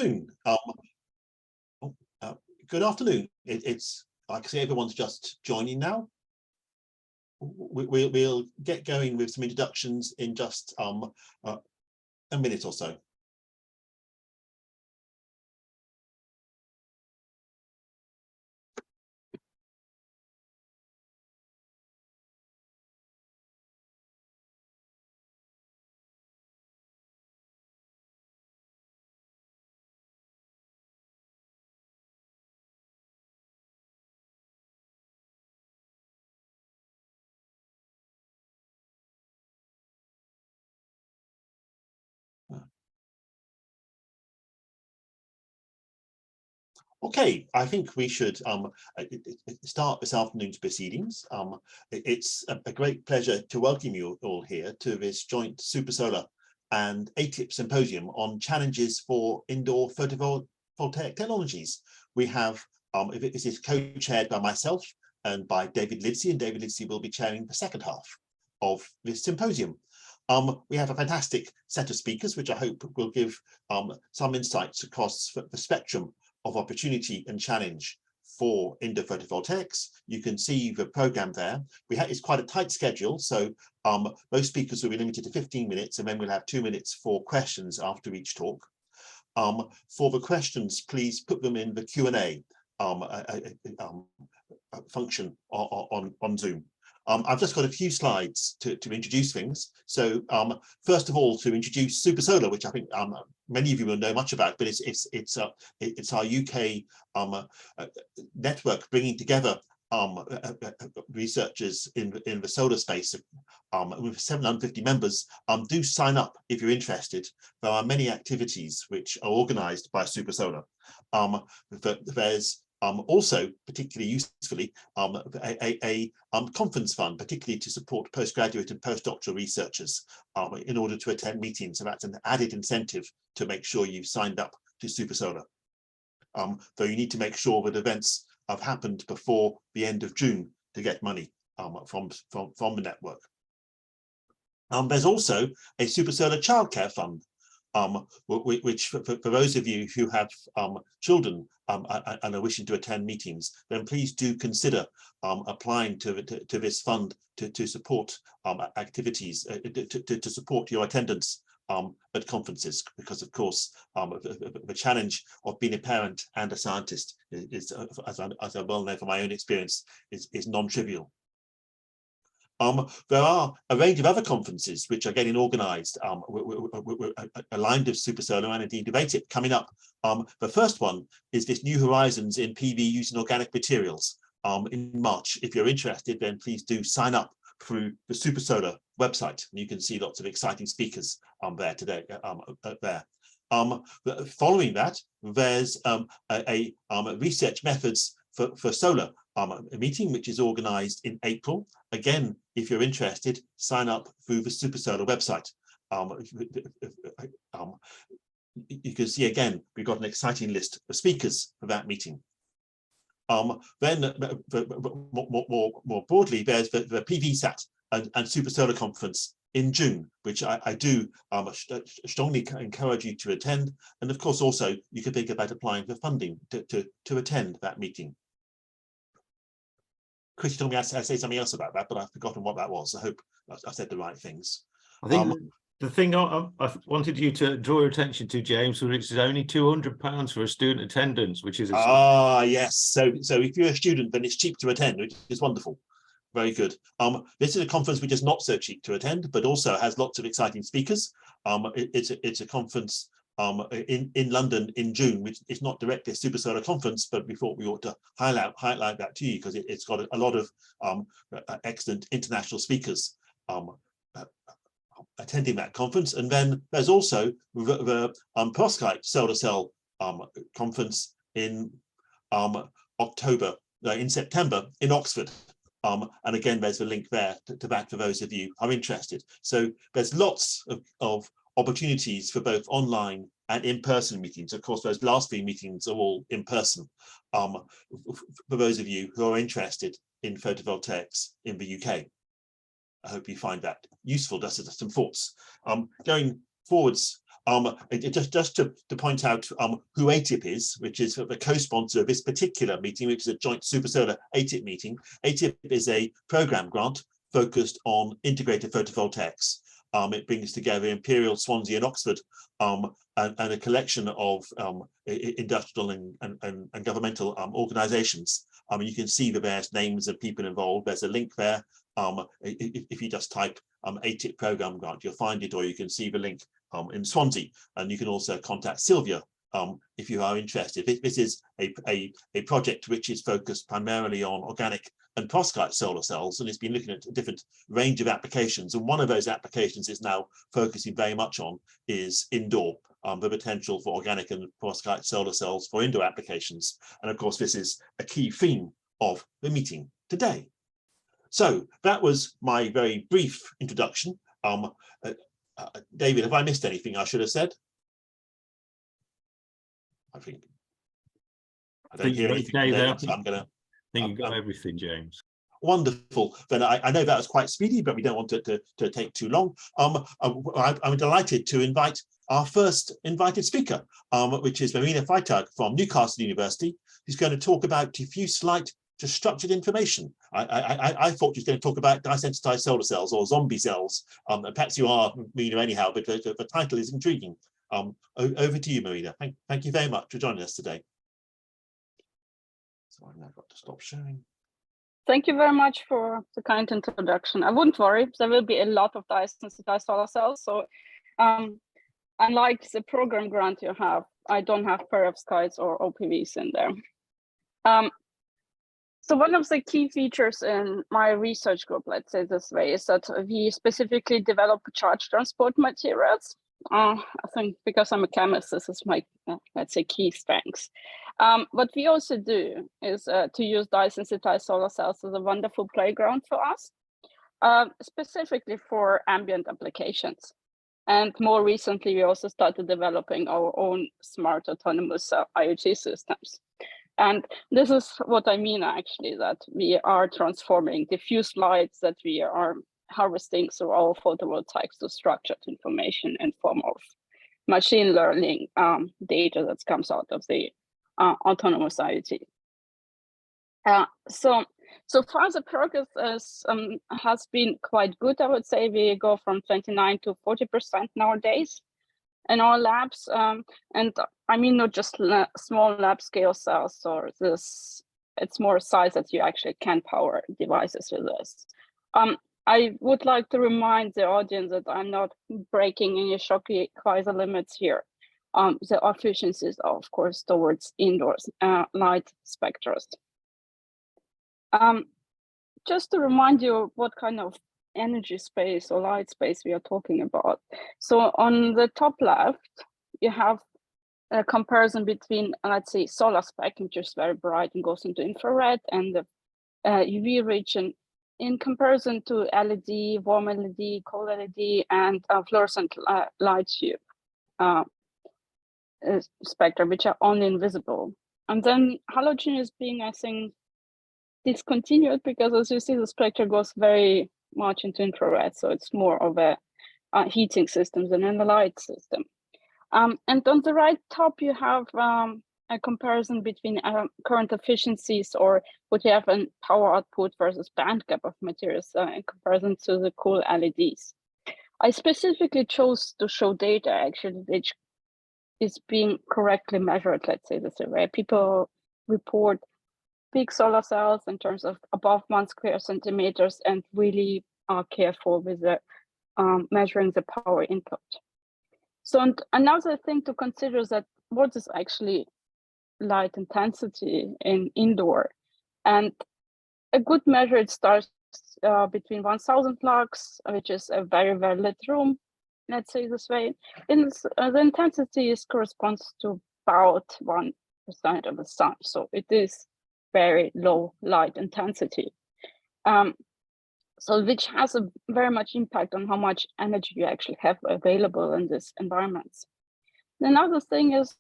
afternoon. Oh, good afternoon. It's I can see everyone's just joining now. We'll get going with some introductions in just a minute or so. Okay, I think we should start this afternoon's proceedings. It's a great pleasure to welcome you all here to this joint Supersolar and ATIP symposium on challenges for indoor photovoltaic technologies. We have, this is co-chaired by myself and by David Livesey, and David Livesey will be chairing the second half of this symposium. We have a fantastic set of speakers, which I hope will give some insights across the spectrum of opportunity and challenge for indoor photovoltaics. You can see the program there. It's quite a tight schedule, so most speakers will be limited to 15 minutes, and then we'll have 2 minutes for questions after each talk. For the questions, please put them in the Q&A function on Zoom. I've just got a few slides to introduce things. So first of all, to introduce Supersolar, which I think many of you will know much about, but it's our UK network bringing together researchers in the solar space with 750 members. Do sign up if you're interested. There are many activities which are organised by Supersolar. There's also, particularly usefully, a conference fund, particularly to support postgraduate and postdoctoral researchers in order to attend meetings. So that's an added incentive to make sure you've signed up to Supersolar. Though you need to make sure that events have happened before the end of June to get money from the network. There's also a Supersolar childcare fund, which for those of you who have children and are wishing to attend meetings, then please do consider applying to this fund to support activities, to support your attendance at conferences, because of course the challenge of being a parent and a scientist is, as I well know from my own experience, is non-trivial. There are a range of other conferences which are getting organised, aligned with Supersolar and indeed with ATIP coming up. The first one is this New Horizons in PV using organic materials in March. If you're interested, then please do sign up through the Supersolar website, and you can see lots of exciting speakers there today. Following that, there's a research methods for solar a meeting which is organised in April. Again, if you're interested, sign up through the Supersolar website. You can see again, we've got an exciting list of speakers for that meeting. Then more broadly, there's the PVSat and Supersolar conference in June, which I do strongly encourage you to attend. And of course, also you can think about applying for funding to attend that meeting. Chris told me I'd say something else about that, but I've forgotten what that was. I hope I said the right things. I think the thing I wanted you to draw your attention to, James, was it's only £200 for a student attendance, which is yes. So if you're a student, then it's cheap to attend, which is wonderful. Very good. This is a conference which is not so cheap to attend, but also has lots of exciting speakers. It's a conference in London in June, which is not directly a Supersolar conference, but we thought we ought to highlight that to you because it's got a lot of excellent international speakers attending that conference. And then there's also the perovskite solar cell conference in September in Oxford. And again, there's a link there to that for those of you who are interested. So there's lots of opportunities for both online and in-person meetings. Of course, those last 3 meetings are all in person for those of you who are interested in photovoltaics in the UK. I hope you find that useful. Just some thoughts. Going forwards, Just to point out who ATIP is, which is the co-sponsor of this particular meeting, which is a joint Super Solar ATIP meeting. ATIP is a program grant focused on integrated photovoltaics. It brings together Imperial, Swansea and Oxford and a collection of industrial and governmental organisations. You can see the various names of people involved. There's a link there. If you just type ATIP program grant, you'll find it, or you can see the link in Swansea, and you can also contact Sylvia if you are interested. This is a project which is focused primarily on organic and perovskite solar cells, and it's been looking at a different range of applications. And one of those applications it's now focusing very much on is indoor, the potential for organic and perovskite solar cells for indoor applications. And of course, this is a key theme of the meeting today. So that was my very brief introduction. David, have I missed anything I should have said? I don't hear anything from David, so I'm going to. I think you got everything, James. Wonderful. Then I know that was quite speedy, but we don't want it to take too long. I'm delighted to invite our first invited speaker, which is Marina Freitag from Newcastle University, who's going to talk about diffuse light to structured information. I thought she was going to talk about dye-sensitized solar cells or zombie cells. Perhaps you are, Marina, anyhow, but the title is intriguing. Over to you, Marina. Thank you very much for joining us today. So I've now got to stop sharing. Thank you very much for the kind introduction. I wouldn't worry, there will be a lot of dye-sensitized solar cells. So unlike the program grant you have, I don't have perovskites or OPVs in there. So one of the key features in my research group, let's say this way, is that we specifically develop charge transport materials. I think because I'm a chemist, this is my, let's say, key strengths. What we also do is to use dye-sensitized solar cells as a wonderful playground for us, specifically for ambient applications. And more recently, we also started developing our own smart autonomous IoT systems. And this is what I mean, actually, that we are transforming diffuse lights that we are harvesting through our photovoltaics to structured information in form of machine learning data that comes out of the autonomous IoT. So far the progress has been quite good. I would say we go from 29 to 40% nowadays in our labs, and I mean not just small lab scale cells, or this, it's more size that you actually can power devices with this. I would like to remind the audience that I'm not breaking any shock quasar limits here. The efficiencies are, of course, towards indoors light spectra. Just to remind you what kind of energy space or light space we are talking about. So on the top left, you have a comparison between, let's say, solar spectrum, which is very bright and goes into infrared, and the UV region in comparison to LED, warm LED, cold LED, and fluorescent light tube spectra, which are only invisible. And then halogen is being, I think, discontinued because, as you see, the spectra goes very much into infrared, so it's more of a heating system than in the light system. And on the right top, you have a comparison between current efficiencies, or what you have in power output versus band gap of materials in comparison to the cool LEDs. I specifically chose to show data actually which is being correctly measured, let's say this way. People report big solar cells in terms of above 1 square centimeters and really are careful with the measuring the power input. So another thing to consider is that what is actually light intensity in indoor, and a good measure, it starts between 1000 lux, which is a very well lit room, let's say this way. And the intensity corresponds to about 1% of the sun, so it is very low light intensity. So which has a very much impact on how much energy you actually have available in these environments. Another thing is,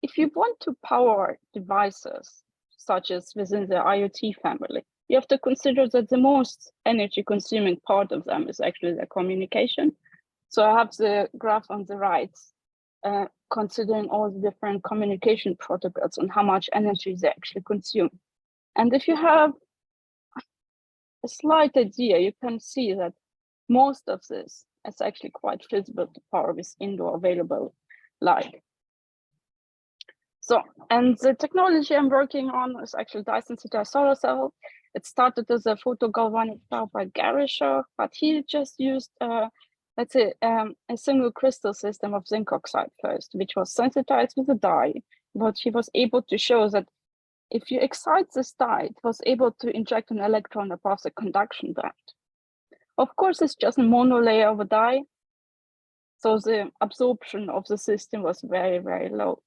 if you want to power devices, such as within the IoT family, you have to consider that the most energy consuming part of them is actually the communication. So I have the graph on the right. considering all the different communication protocols and how much energy they actually consume. And if you have a slight idea, you can see that most of this is actually quite feasible to power with indoor available light. So, and the technology I'm working on is actually dye-sensitized solar cell. It started as a photogalvanic cell by Gary Shaw, but he just used, let's say, a single crystal system of zinc oxide first, which was sensitized with a dye. But he was able to show that if you excite this dye, it was able to inject an electron across a conduction band. Of course, it's just a monolayer of a dye, so the absorption of the system was very, very low.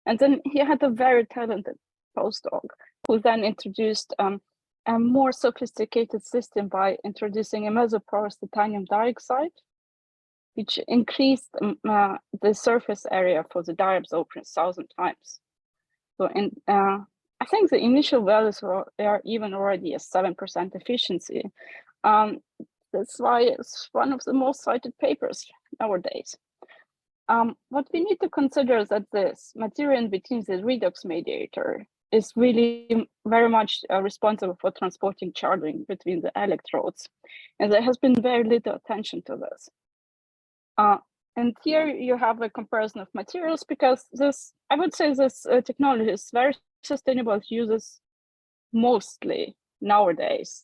And then he had a very talented postdoc who then introduced a more sophisticated system by introducing a mesoporous titanium dioxide, which increased the surface area for the dye absorption 1,000 times. So I think the initial values are even already a 7% efficiency. That's why it's one of the most cited papers nowadays. What we need to consider is that this material between the redox mediator is really very much responsible for transporting charging between the electrodes. And there has been very little attention to this. And here you have a comparison of materials, because this, I would say this technology is very sustainable. It uses mostly nowadays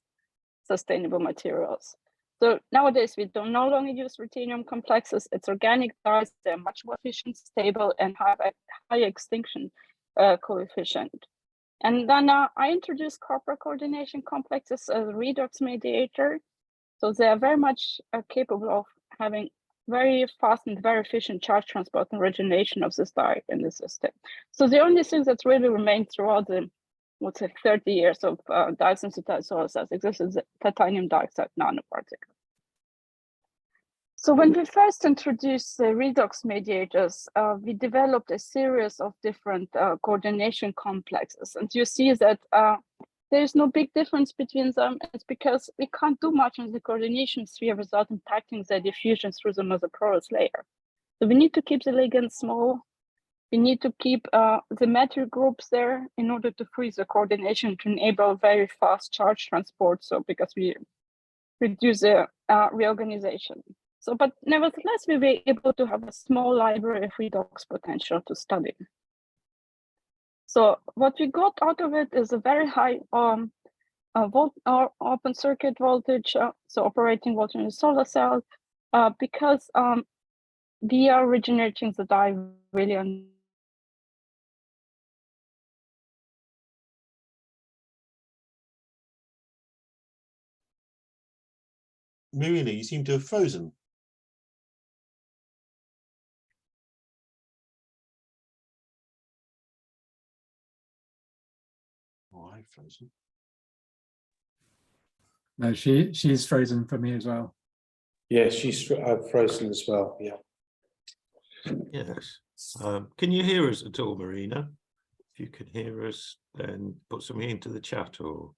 sustainable materials. So nowadays we don't no longer use ruthenium complexes. It's organic dyes. They're much more efficient, stable, and have a high extinction coefficient. And then I introduced copper coordination complexes as a redox mediator. So they are very much capable of having very fast and very efficient charge transport and regeneration of this dye in the system. So the only thing that's really remained throughout the, let's say, 30 years of dye-sensitized solar cells exists the titanium dioxide nanoparticle. So when we first introduced the redox mediators, we developed a series of different coordination complexes. And you see that there's no big difference between them. It's because we can't do much in the coordination sphere without impacting the diffusion through the mesoporous layer. So we need to keep the ligands small. We need to keep the metal groups there in order to freeze the coordination to enable very fast charge transport. So because we reduce the reorganization. So, but nevertheless, we were able to have a small library of redox potential to study. So what we got out of it is a very high open circuit voltage, so operating voltage in the solar cell, because we are regenerating the dye really on. Marina, you seem to have frozen. Oh, I've frozen. No, she's frozen for me as well. Yeah, she's frozen as well. Yeah. Yes. Can you hear us at all, Marina? If you can hear us, then put something into the chat or.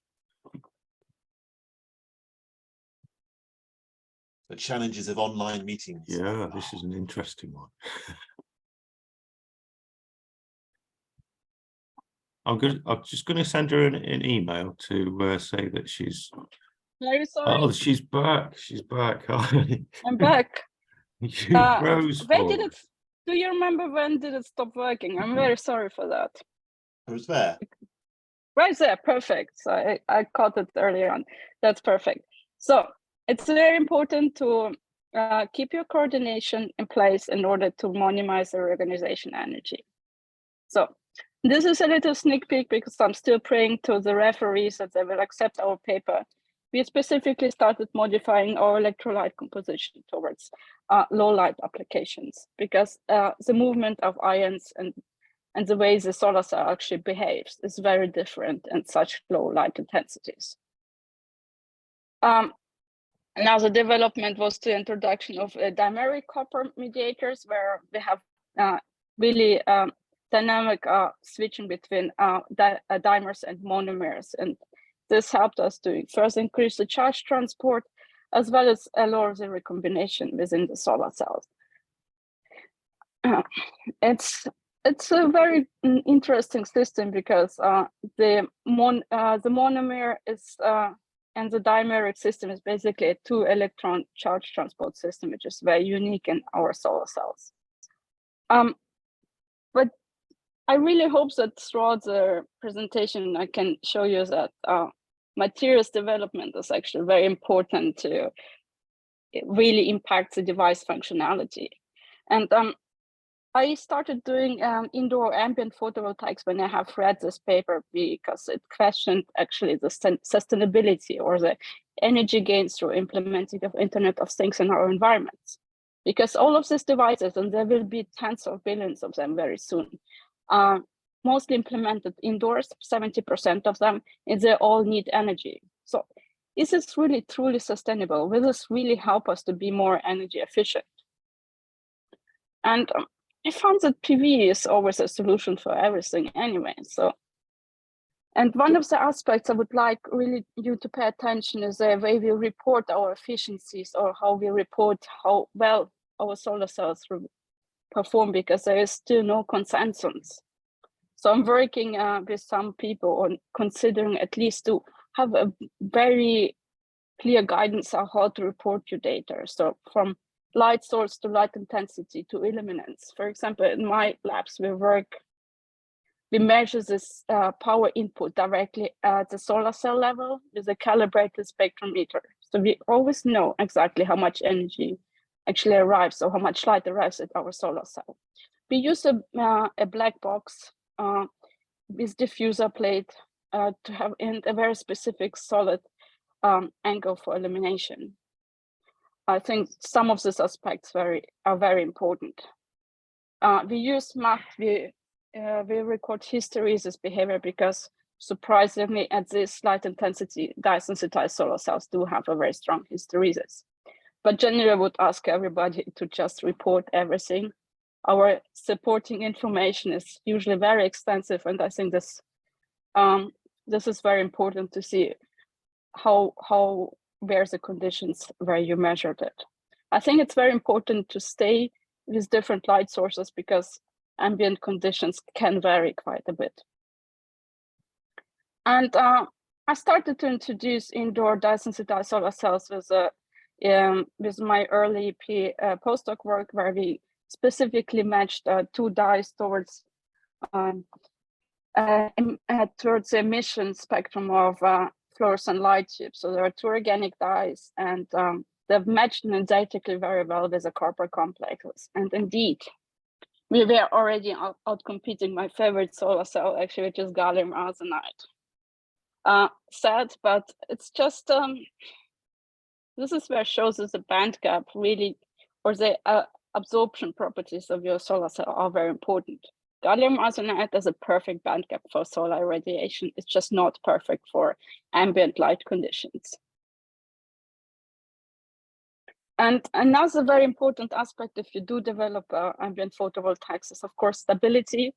The challenges of online meetings. Yeah, this is an interesting one. I'm just going to send her an email to say that she's. Very sorry. Oh, she's back. She's back. I'm back. You froze. When did it? Do you remember when did it stop working? I'm very sorry for that. I was there. Right there, perfect. So I caught it earlier on. That's perfect. So it's very important to keep your coordination in place in order to minimize the reorganization energy. So this is a little sneak peek because I'm still praying to the referees that they will accept our paper. We specifically started modifying our electrolyte composition towards low light applications because the movement of ions and the way the solar cell actually behaves is very different in such low light intensities. Now the development was the introduction of dimeric copper mediators, where we have really dynamic switching between dimers and monomers. And this helped us to first increase the charge transport, as well as lower the recombination within the solar cells. It's a very interesting system because the monomer is and the dimeric system is basically a 2-electron charge transport system, which is very unique in our solar cells. But I really hope that throughout the presentation, I can show you that materials development is actually very important to really impact the device functionality. And I started doing indoor ambient photovoltaics when I have read this paper because it questioned actually the sustainability or the energy gains through implementing of Internet of Things in our environments. Because all of these devices, and there will be tens of billions of them very soon, are mostly implemented indoors, 70% of them, and they all need energy. So is this really truly sustainable? Will this really help us to be more energy efficient? And I found that PV is always a solution for everything anyway. So, and one of the aspects I would like really you to pay attention is the way we report our efficiencies or how we report how well our solar cells perform, because there is still no consensus. So I'm working with some people on considering at least to have a very clear guidance on how to report your data. So from light source to light intensity to illuminance. For example, in my labs, we measure this power input directly at the solar cell level with a calibrated spectrometer. So we always know exactly how much energy actually arrives or how much light arrives at our solar cell. We use a black box with diffuser plate to have a very specific solid angle for illumination. I think some of these aspects are very important. We use math, we record hysteresis behavior because surprisingly at this light intensity, dye-sensitized solar cells do have a very strong hysteresis. But generally I would ask everybody to just report everything. Our supporting information is usually very extensive, and I think this is very important to see where's the conditions where you measured it. I think it's very important to stay with different light sources because ambient conditions can vary quite a bit. And I started to introduce indoor dye-sensitized solar cells with my early postdoc work, where we specifically matched 2 dyes towards the emission spectrum of fluorescent light tubes. So there are 2 organic dyes, and they've matched energetically very well with the copper complexes. And indeed, we were already out competing my favorite solar cell, actually, which is gallium arsenide. Sad, but it's just, this is where it shows us the band gap really, or the absorption properties of your solar cell are very important. Gallium arsenide has a perfect band gap for solar radiation. It's just not perfect for ambient light conditions. And another very important aspect if you do develop ambient photovoltaics is, of course, stability.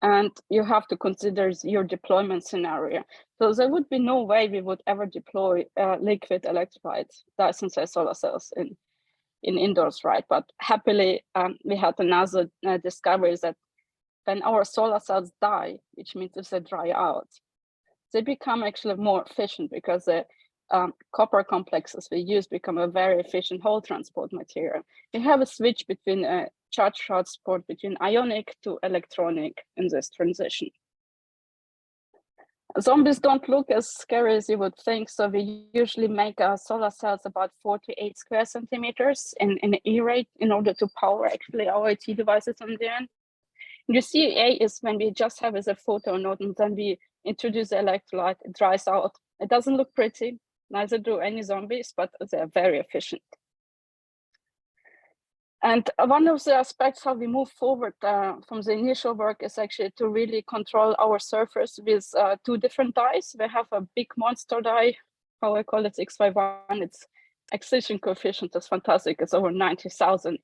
And you have to consider your deployment scenario. So there would be no way we would ever deploy liquid electrified dye-sensitized solar cells in indoors, right? But happily, we had another discovery that when our solar cells die, which means if they dry out, they become actually more efficient because the copper complexes we use become a very efficient whole transport material. We have a switch between charge transport between ionic to electronic in this transition. Zombies don't look as scary as you would think. So we usually make our solar cells about 48 square centimeters in E-rate in order to power actually our IT devices on the end. You see A is when we just have as a photo node and then we introduce the electrolyte, it dries out. It doesn't look pretty, neither do any zombies, but they're very efficient. And one of the aspects how we move forward from the initial work is actually to really control our surface with 2 different dyes. We have a big monster dye, how I call it X51. Its excitation coefficient is fantastic. It's over 90,000.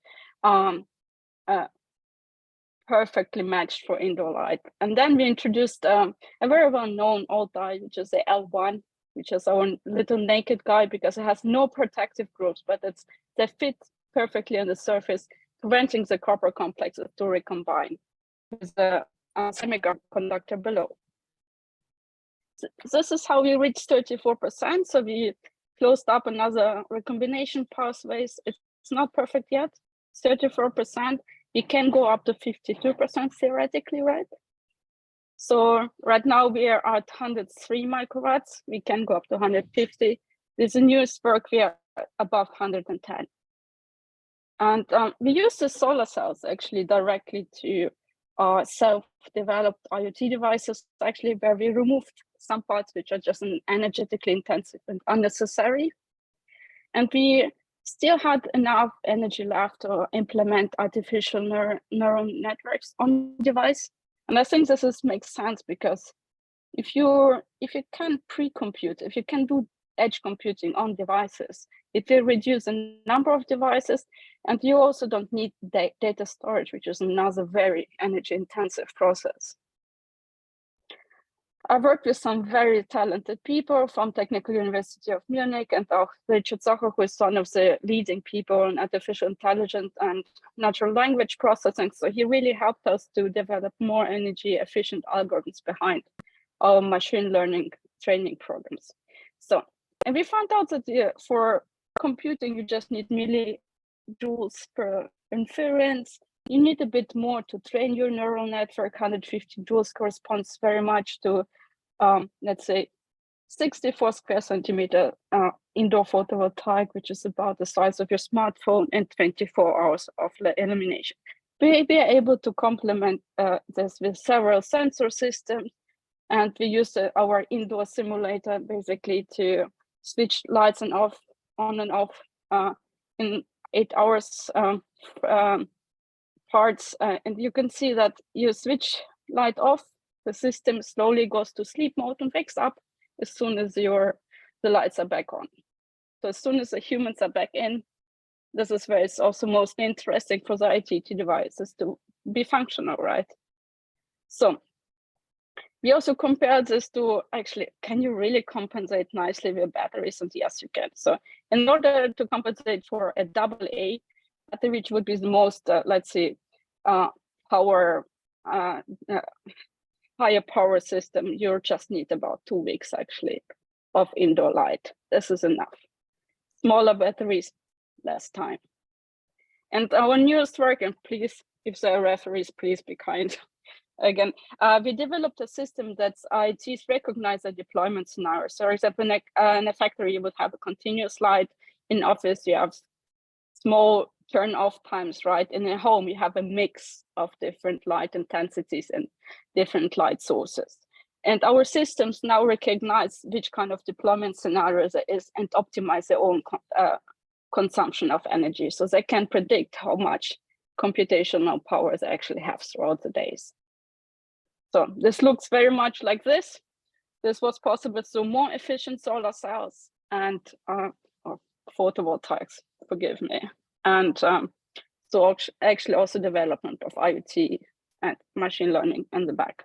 Perfectly matched for indoor light. And then we introduced a very well-known old dye, which is the L1, which is our little naked guy because it has no protective groups, but they fit perfectly on the surface preventing the copper complexes to recombine with the semiconductor below. So this is how we reached 34%. So we closed up another recombination pathways. It's not perfect yet. 34%. We can go up to 52% theoretically, right? So right now we are at 103 microwatts. We can go up to 150. With the newest work, we are above 110. And we use the solar cells actually directly to self-developed IoT devices, actually, where we removed some parts which are just energetically intensive and unnecessary. And we still had enough energy left to implement artificial neural networks on device. And I think this makes sense because if you can pre-compute, if you can do edge computing on devices, it will reduce the number of devices, and you also don't need data storage, which is another very energy-intensive process. I worked with some very talented people from Technical University of Munich, and auch Richard Zocher, who is one of the leading people in artificial intelligence and natural language processing. So he really helped us to develop more energy efficient algorithms behind our machine learning training programs. So, and we found out that for computing, you just need millijoules per inference. You need a bit more to train your neural network. 150 joules corresponds very much to, let's say, 64 square centimeter indoor photovoltaic, which is about the size of your smartphone, and 24 hours of illumination. We are able to complement this with several sensor systems, and we use our indoor simulator basically to switch lights on and off in 8 hours parts, and you can see that you switch light off, the system slowly goes to sleep mode and wakes up as soon as the lights are back on. So as soon as the humans are back in, this is where it's also most interesting for the IoT devices to be functional, right? So we also compared this to actually, can you really compensate nicely with batteries? And yes, you can. So in order to compensate for a AA battery, which would be the most, let's say, higher power system, you just need about 2 weeks actually of indoor light. This is enough. Smaller batteries, less time. And our newest work, and please, if there are referees, please be kind. Again, we developed a system that's IoTs recognize a deployment scenario. So, for example, in a factory, you would have a continuous light. In office, you have small turn-off times, right? In a home, you have a mix of different light intensities and different light sources. And our systems now recognize which kind of deployment scenarios it is and optimize their own consumption of energy. So they can predict how much computational power they actually have throughout the days. So this looks very much like this. This was possible through more efficient solar cells and photovoltaics, forgive me. And so actually also development of IoT and machine learning in the back.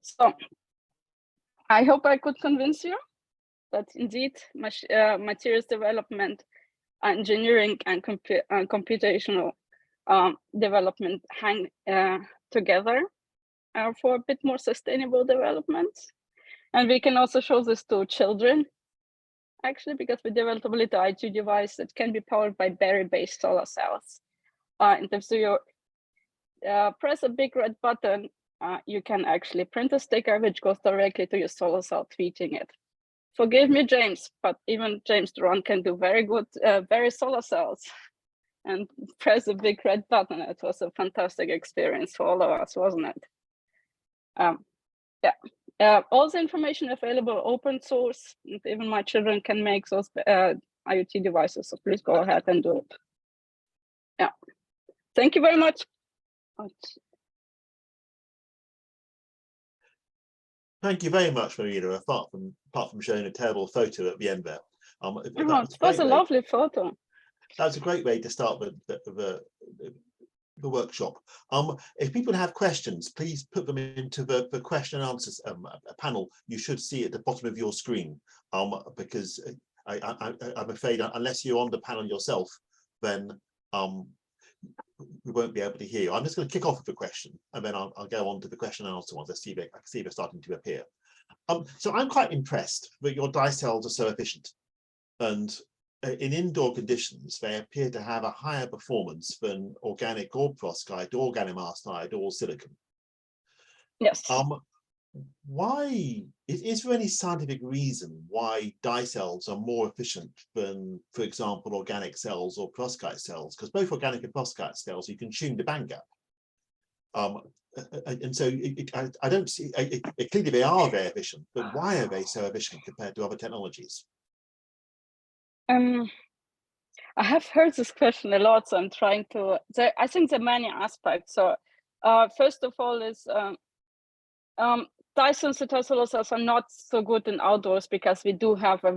So I hope I could convince you that indeed materials development, engineering, and computational development hang together for a bit more sustainable development. And we can also show this to children, actually, because we developed a little IoT device that can be powered by battery-based solar cells. And if you press a big red button, you can actually print a sticker which goes directly to your solar cell, tweeting it. Forgive me, James, but even James Duran can do very good, very solar cells, and press a big red button. It was a fantastic experience for all of us, wasn't it? Yeah. All the information available open source. Even my children can make those IoT devices, so please go ahead and do it. Yeah. Thank you very much. Thank you very much, Marina. Apart from showing a terrible photo at the end there, it was a lovely photo. That's a great way to start the workshop. If people have questions, please put them into the question and answers panel you should see at the bottom of your screen. Because I'm afraid unless you're on the panel yourself, then we won't be able to hear you. I'm just going to kick off with a question, and then I'll go on to the question and answer ones. I see they're starting to appear. So I'm quite impressed that your dye cells are so efficient, and in indoor conditions, they appear to have a higher performance than organic or perovskite or gallium arsenide or silicon. Yes. Why is there any scientific reason why dye cells are more efficient than, for example, organic cells or perovskite cells? Because both organic and perovskite cells, you can tune the band gap. And so I don't see, clearly they are very efficient, but why are they so efficient compared to other technologies? I have heard this question a lot, so I'm trying to, I think there are many aspects. So first of all is dye sensitized solar cells are not so good in outdoors because we do have a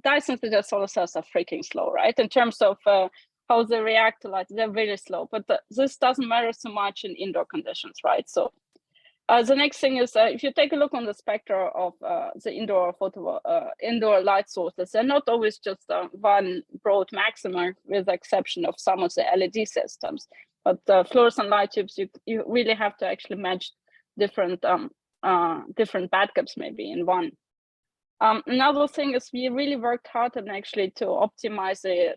dye sensitized solar cells are freaking slow, right? In terms of how they react to light, they're very slow, but this doesn't matter so much in indoor conditions, right? So the next thing is if you take a look on the spectra of the indoor light sources, they're not always just one broad maxima, with the exception of some of the LED systems. But fluorescent light tubes, you really have to actually match different band gaps maybe in one. Another thing is we really worked hard on actually to optimize the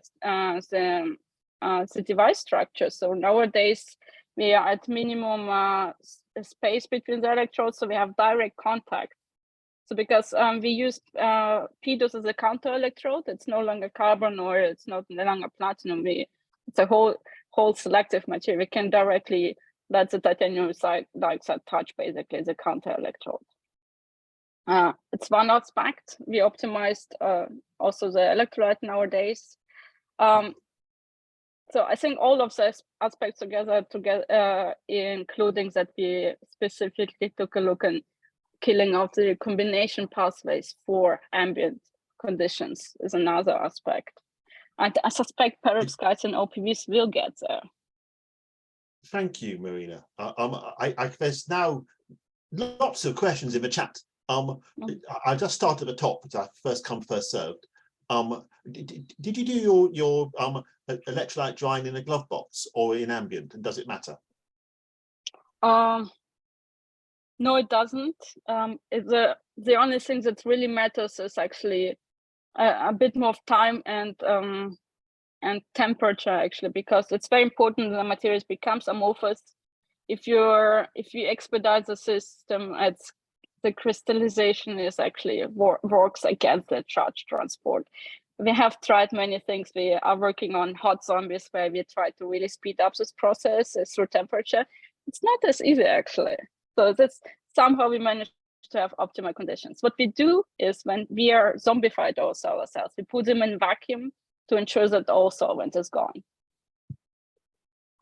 device structure. So nowadays we are at minimum space between the electrodes, so we have direct contact. So because we used PDOS as a counter electrode, it's no longer carbon or it's no longer platinum. It's a whole selective material. We can directly let the titanium dioxide touch basically the counter electrode. It's one aspect. We optimized also the electrolyte nowadays. So I think all of those aspects together, including that we specifically took a look at killing of the combination pathways for ambient conditions is another aspect. And I suspect perovskites and OPVs will get there. Thank you, Marina. There's now lots of questions in the chat. I just start at the top, because I first come, first served. Did you do your electrolyte drying in a glove box or in ambient, and does it matter? No, it doesn't. The only thing that really matters is actually a bit more of time and temperature, actually, because it's very important that the materials becomes amorphous. If you expedite the system, the crystallization is actually works against the charge transport. We have tried many things. We are working on hot zombies where we try to really speed up this process through temperature. It's not as easy, actually. So that's somehow we managed to have optimal conditions. What we do is when we are zombified our solar cells, we put them in vacuum to ensure that all solvent is gone.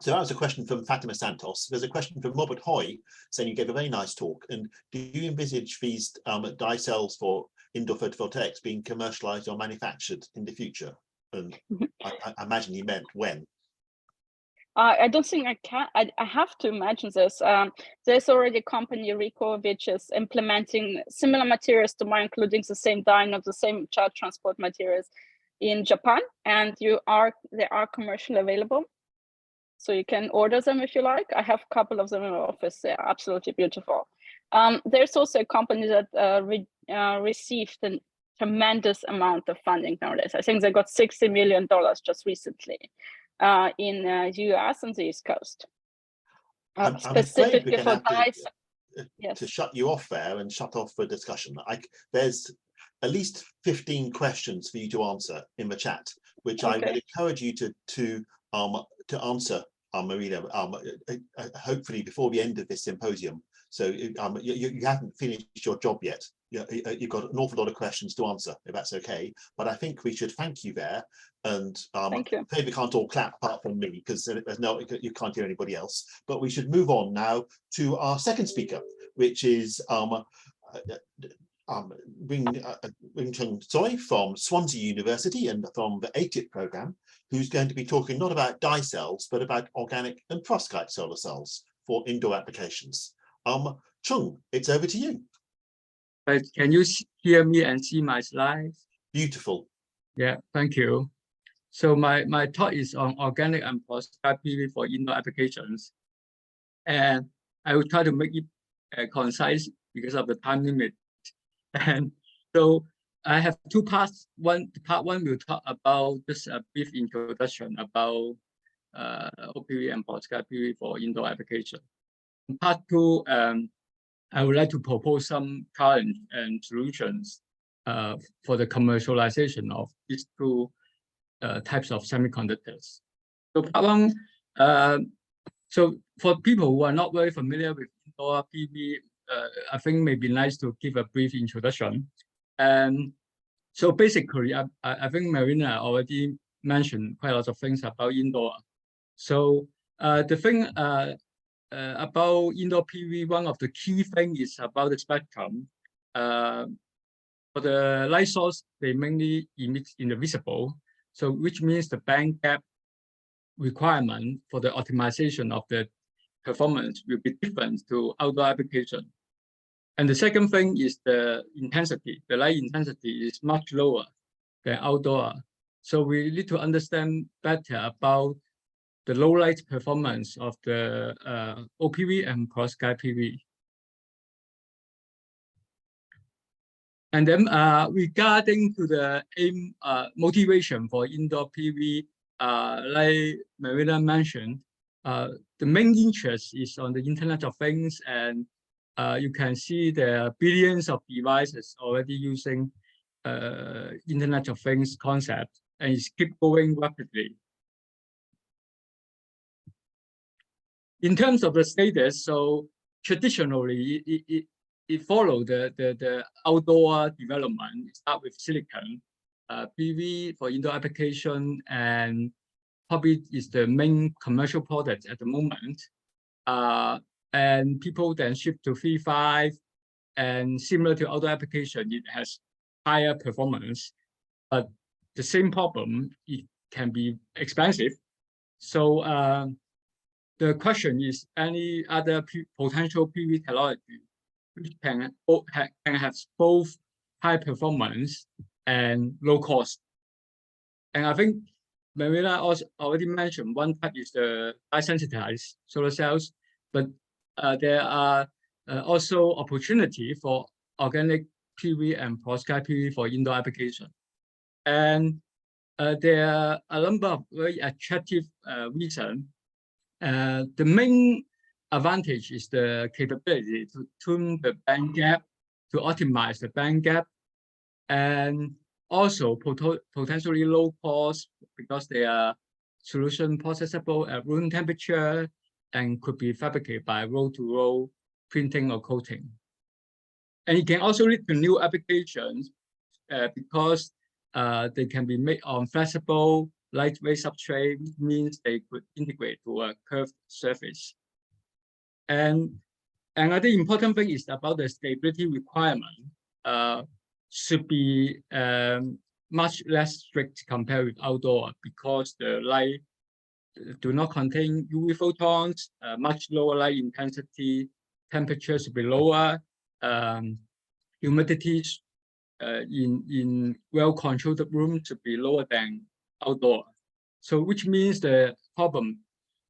So that was a question from Fatima Santos. There's a question from Robert Hoy saying you gave a very nice talk. And do you envisage these dye cells for indoor photovoltaics being commercialized or manufactured in the future? And I imagine you meant when. I don't think I can. I have to imagine this. There's already a company, Rico, which is implementing similar materials to mine, including the same dye of the same charge transport materials in Japan, and they are commercially available. So you can order them if you like. I have a couple of them in my office. They're absolutely beautiful. There's also a company that received a tremendous amount of funding nowadays. I think they got $60 million just recently in the US and the East Coast. Specifically for dyes. To shut you off there and shut off the discussion. There's at least 15 questions for you to answer in the chat, which I would encourage you to answer, Marina, hopefully before the end of this symposium. So you haven't finished your job yet. You've got an awful lot of questions to answer, if that's okay. But I think we should thank you there. And thank you. maybe we can't all clap apart from me, because you can't hear anybody else. But we should move on now to our second speaker, which is Wing-Chun Tsoi from Swansea University and from the ATIP program, who's going to be talking not about dye cells, but about organic and perovskite solar cells for indoor applications. Chung, it's over to you. Can you hear me and see my slides? Beautiful. Yeah, thank you. So my talk is on organic and perovskite PV for indoor applications. And I will try to make it concise because of the time limit. And so I have two parts. Part one will talk about just a brief introduction about OPV and perovskite PV for indoor application. In part two, I would like to propose some challenge and solutions for the commercialization of these two types of semiconductors. So part one, so for people who are not very familiar with indoor PV, I think maybe nice to give a brief introduction. And so basically, I think Marina already mentioned quite a lot of things about indoor. So the thing about indoor PV, one of the key things is about the spectrum. For the light source, they mainly emit in the visible, so which means the band gap requirement for the optimization of the performance will be different to outdoor application. And the second thing is the intensity. The light intensity is much lower than outdoor. So we need to understand better about the low light performance of the OPV and perovskite PV. And then regarding to the aim motivation for indoor PV, like Marina mentioned, the main interest is on the Internet of Things, and you can see there are billions of devices already using Internet of Things concept, and it's keep growing rapidly. In terms of the status, so traditionally it followed the outdoor development. It start with silicon, PV for indoor application, and probably is the main commercial product at the moment. And people then shift to 3.5, and similar to outdoor application, it has higher performance, but the same problem, it can be expensive. So the question is, any other potential PV technology which can have both high performance and low cost? And I think Marina also already mentioned one type is the high sensitized solar cells, but there are also opportunity for organic PV and perovskite PV for indoor application. And there are a number of very attractive reasons. The main advantage is the capability to tune the band gap, to optimize the band gap, and also potentially low cost because they are solution processable at room temperature and could be fabricated by roll-to-roll printing or coating. And it can also lead to new applications because they can be made on flexible, lightweight substrate, which means they could integrate to a curved surface. And another important thing is about the stability requirement should be much less strict compared with outdoor because the light do not contain UV photons, much lower light intensity, temperature should be lower, humidity in well-controlled rooms should be lower than outdoor. So which means the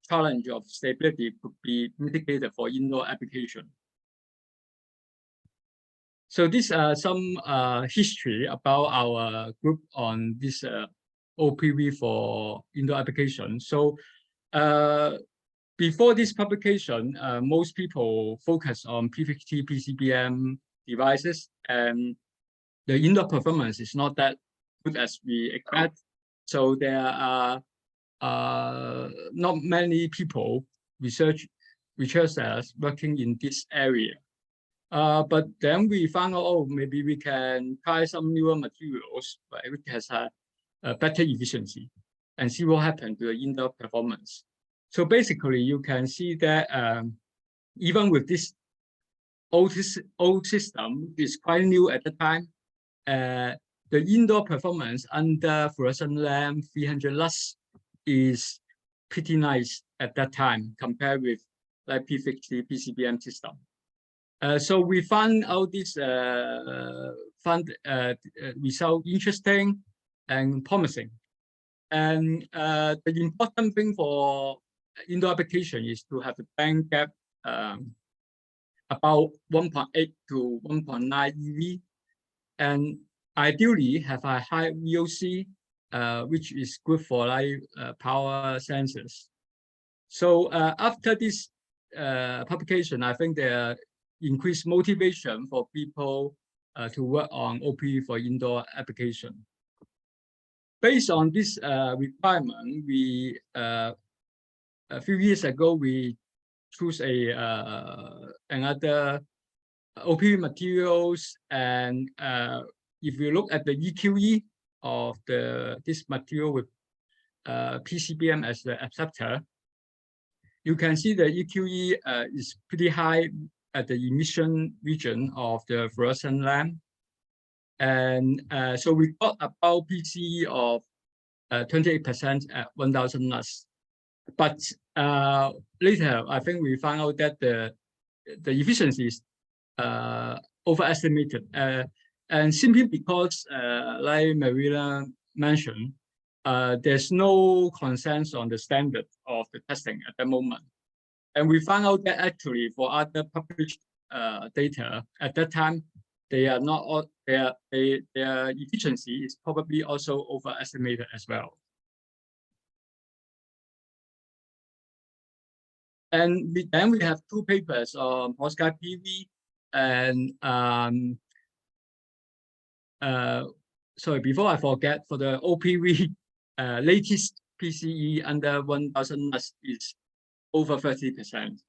challenge of stability could be mitigated for indoor application. So this some history about our group on this OPV for indoor application. So before this publication, most people focus on P50 PCBM devices, and the indoor performance is not that good as we expect. So there are not many people, researchers working in this area. But then we found out, oh, maybe we can try some newer materials, right, which has a better efficiency, and see what happened to the indoor performance. So basically, you can see that even with this old system, is quite new at the time, the indoor performance under fluorescent lamp 300 lux is pretty nice at that time compared with like P50 PCBM system. So we found out this result interesting and promising. And the important thing for indoor application is to have the band gap about 1.8 to 1.9 EV, and ideally have a high VOC, which is good for light power sensors. So after this publication, I think there increased motivation for people to work on OPV for indoor application. Based on this requirement, we a few years ago we choose another OPV materials, and if you look at the EQE of this material with PCBM as the acceptor, you can see the EQE is pretty high at the emission region of the fluorescent lamp. And so we got about PCE of 28% at 1000 lux. But later, I think we found out that the efficiency is overestimated. And simply because, like Marina mentioned, there's no consensus on the standard of the testing at the moment. And we found out that actually for other published data at that time, they are not all, their efficiency is probably also overestimated as well. And then we have two papers on perovskite PV and sorry, before I forget, for the OPV, latest PCE under 1000 lux is over 30%.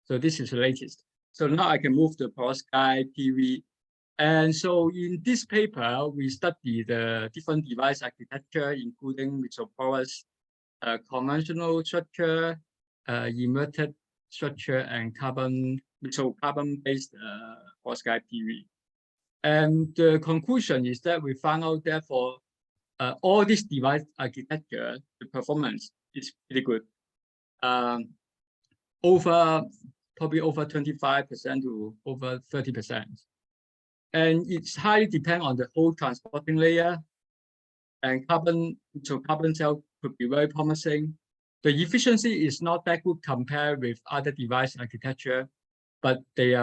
So this is the latest. So now I can move to perovskite PV. And so in this paper, we study the different device architecture, including mesoporous, conventional structure, inverted structure, and carbon-based perovskite PV. And the conclusion is that we found out that for all this device architecture, the performance is pretty good. Probably over 25% to over 30%. And it's highly depend on the whole transporting layer. And carbon cell could be very promising. The efficiency is not that good compared with other device architecture, but they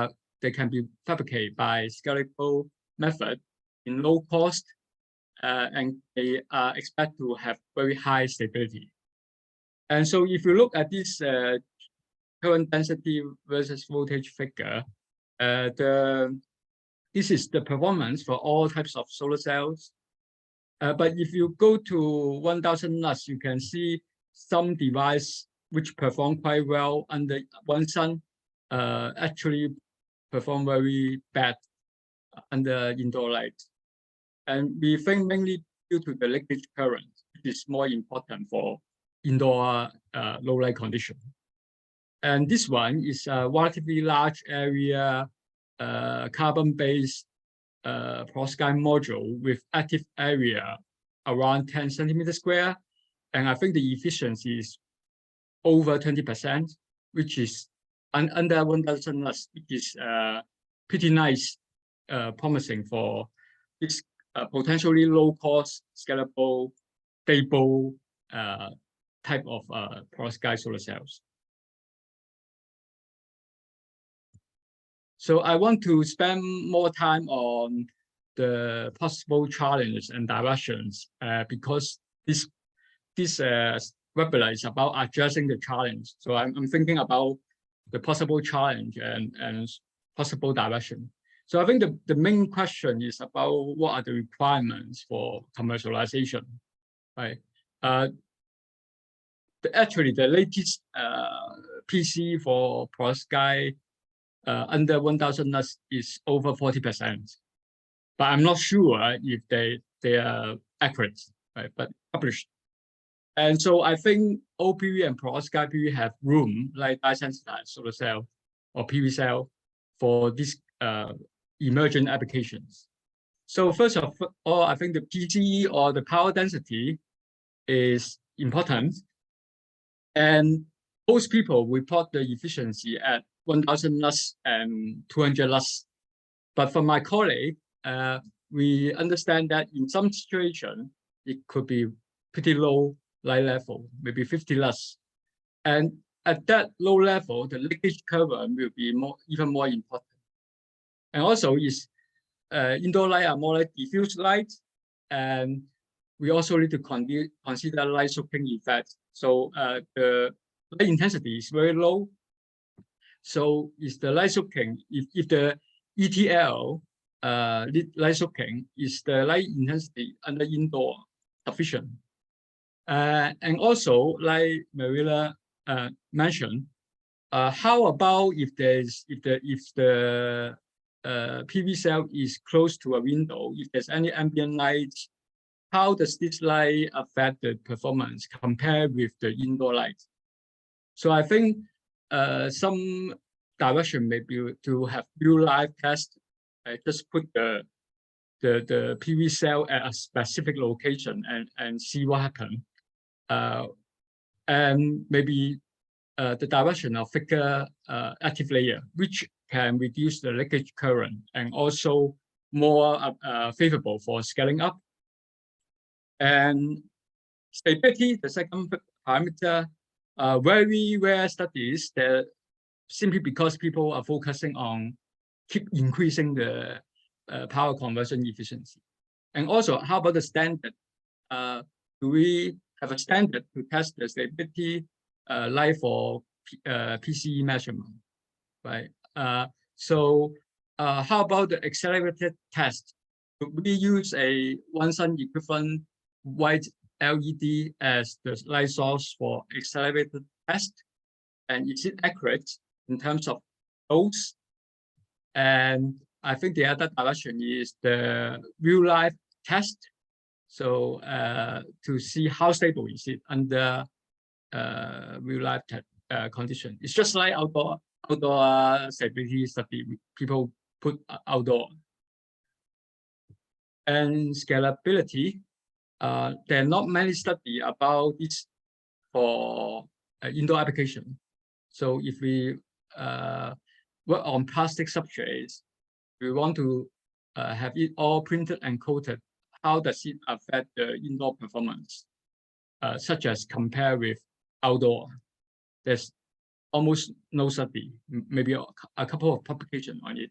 can be fabricated by scalable method in low cost, and they are expected to have very high stability. And so if you look at this current density versus voltage figure, this is the performance for all types of solar cells. But if you go to 1000 lux, you can see some device which perform quite well under one sun actually perform very bad under indoor light. And we think mainly due to the leakage current, which is more important for indoor low light condition. And this one is a relatively large area carbon-based perovskite module with active area around 10 centimeters square. And I think the efficiency is over 20%, which is under 1000 lux, which is pretty nice, promising for this potentially low-cost, scalable, stable type of perovskite solar cells. So I want to spend more time on the possible challenges and directions because this webinar is about addressing the challenge. So I'm thinking about the possible challenge and possible direction. So I think the main question is about what are the requirements for commercialization, right? Actually, the latest PC for perovskite under 1000 lux is over 40%, but I'm not sure if they are accurate, right? But published. And so I think OPV and perovskite PV have room, like dye-sensitized solar cell or PV cell, for these emergent applications. So first of all, I think the PCE or the power density is important. And most people report the efficiency at 1000 lux and 200 lux. But for my colleague, we understand that in some situation, it could be pretty low light level, maybe 50 lux. And at that low level, the leakage current will be even more important. And also is indoor light are more like diffuse light, and we also need to consider light soaking effect. So the light intensity is very low. So is the light soaking, if the ETL light soaking, is the light intensity under indoor sufficient? And also, like Marilla mentioned, how about if the PV cell is close to a window, if there's any ambient light, how does this light affect the performance compared with the indoor light? So I think some direction may be to have real life test. Just put the PV cell at a specific location and see what happens. And maybe the direction of thicker active layer, which can reduce the leakage current and also more favorable for scaling up. And stability, the second parameter, very rare studies that simply because people are focusing on keep increasing the power conversion efficiency. And also, how about the standard? Do we have a standard to test the stability light for PCE measurement, right? So how about the accelerated test? We use a one-sun equivalent white LED as the light source for accelerated test, and is it accurate in terms of dose? And I think the other direction is the real life test. So to see how stable is it under real life condition. It's just like outdoor stability study. People put outdoor. And scalability, there are not many studies about this for indoor application. So if we work on plastic substrates, we want to have it all printed and coated. How does it affect the indoor performance, such as compare with outdoor? There's almost no study, maybe a couple of publications on it.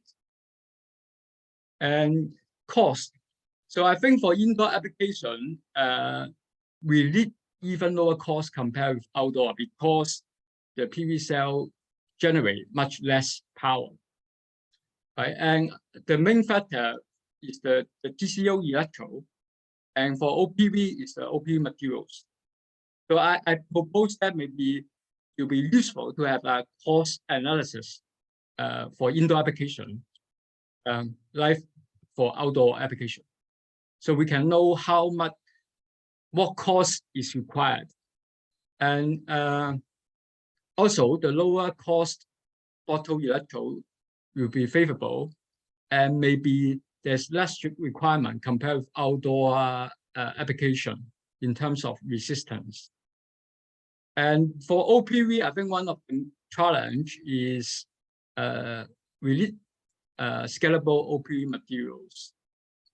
And cost. So I think for indoor application, we need even lower cost compared with outdoor because the PV cell generate much less power. Right? And the main factor is the TCO electrode, and for OPV is the OPV materials. So I propose that maybe it will be useful to have a cost analysis for indoor application, like for outdoor application. So we can know what cost is required. And also the lower cost photo electrode will be favorable, and maybe there's less strict requirement compared with outdoor application in terms of resistance. And for OPV, I think one of the challenge is we need scalable OPV materials.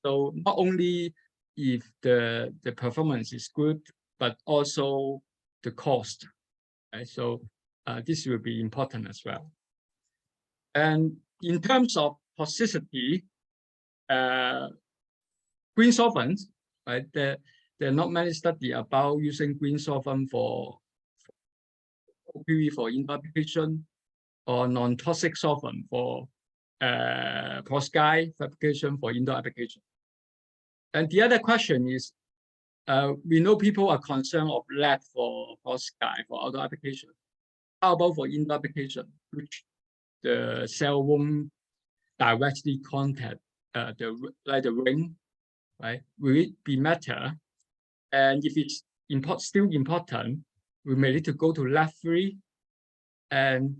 So not only if the performance is good, but also the cost. Right? So this will be important as well. And in terms of toxicity, green solvent, right? There are not many studies about using green solvent for OPV for indoor application, or non-toxic solvent for perovskite fabrication for indoor application. And the other question is, we know people are concerned of lead for perovskite for outdoor application. How about for indoor application, which the cell won't directly contact the ring, right? Will it be matter? And if it's still important, we may need to go to lead-free and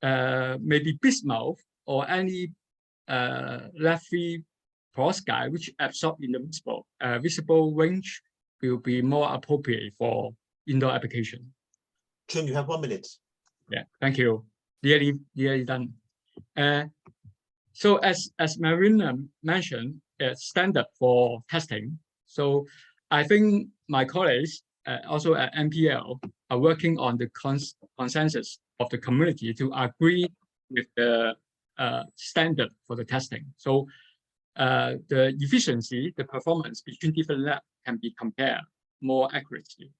maybe bismuth or any lead-free perovskite which absorb in the visible range will be more appropriate for indoor application. Chung, you have 1 minute. Yeah, thank you. Nearly done. So as Marina mentioned, standard for testing. So I think my colleagues also at NPL are working on the consensus of the community to agree with the standard for the testing. So the efficiency, the performance between different labs can be compared more accurately.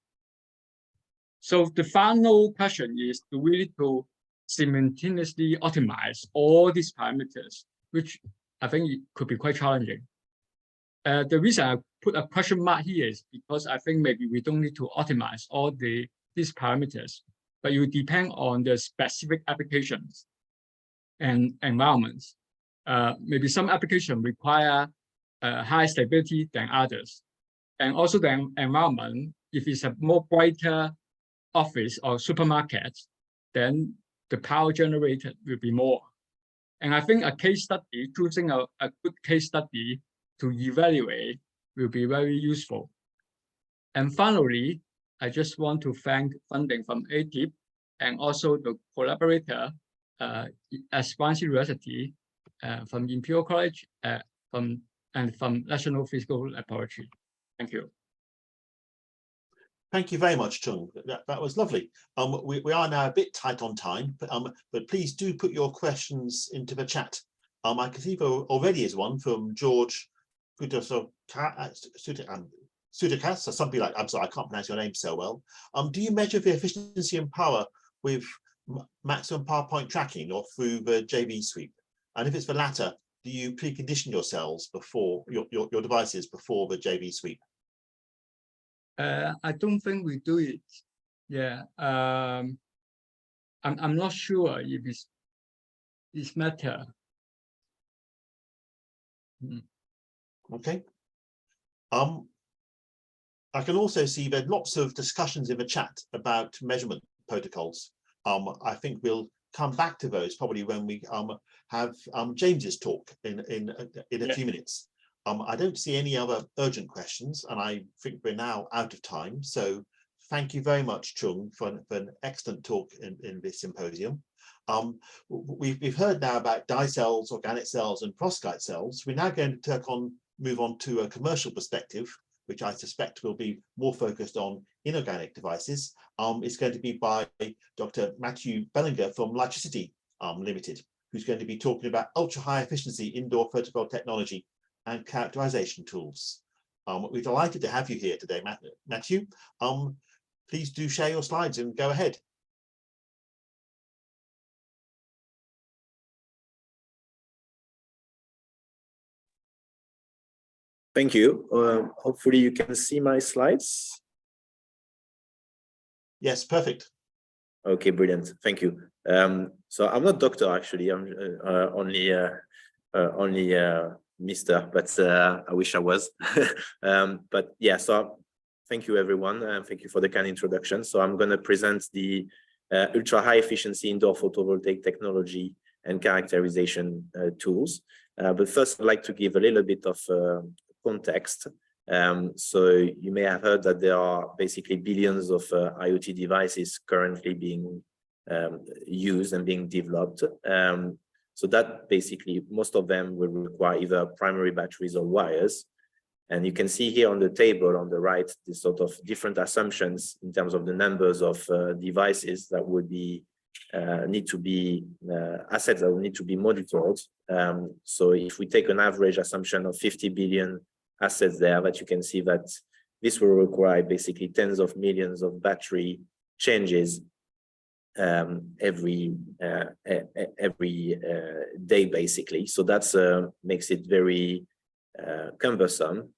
So the final question is, do we need to simultaneously optimize all these parameters, which I think it could be quite challenging. The reason I put a question mark here is because I think maybe we don't need to optimize all these parameters, but it will depend on the specific applications and environments. Maybe some applications require high stability than others. And also the environment, if it's a more brighter office or supermarket, then the power generated will be more. And I think a case study, choosing a good case study to evaluate will be very useful. And finally, I just want to thank funding from ATIP and also the collaborator at Swansea University, from Imperial College, from National Physical Laboratory. Thank you. Thank you very much, Chung. That was lovely. We are now a bit tight on time, but please do put your questions into the chat. I can see there already is one from George Sutakas, or something like, I'm sorry, I can't pronounce your name so well. Do you measure the efficiency and power with maximum power point tracking or through the JV sweep? And if it's the latter, do you precondition your cells before your devices before the JV sweep? I don't think we do it. Yeah, I'm not sure if it's matter. Okay. I can also see there are lots of discussions in the chat about measurement protocols. I think we'll come back to those probably when we have James's talk in a few minutes. I don't see any other urgent questions, and I think we're now out of time. So thank you very much, Chung, for an excellent talk in this symposium. We've heard now about dye cells, organic cells, and perovskite cells. We're now going to move on to a commercial perspective, which I suspect will be more focused on inorganic devices. It's going to be by Dr. Matthew Bellinger from Lightricity Limited, who's going to be talking about ultra-high efficiency indoor photovoltaic technology and characterization tools. We're delighted to have you here today, Matthew. Please do share your slides and go ahead. Thank you. Hopefully you can see my slides. Yes, perfect. Okay, brilliant. Thank you. So I'm not doctor, actually. I'm only Mr., but I wish I was. But yeah, so thank you, everyone. And thank you for the kind introduction. So I'm going to present the ultra high efficiency indoor photovoltaic technology and characterization tools. But first, I'd like to give a little bit of context. So you may have heard that there are basically billions of IoT devices currently being used and being developed. So that basically, most of them will require either primary batteries or wires. And you can see here on the table on the right, this sort of different assumptions in terms of the numbers of devices that would be assets that will need to be monitored. So if we take an average assumption of 50 billion assets there, that you can see that this will require basically tens of millions of battery changes every day, basically. So that's makes it very cumbersome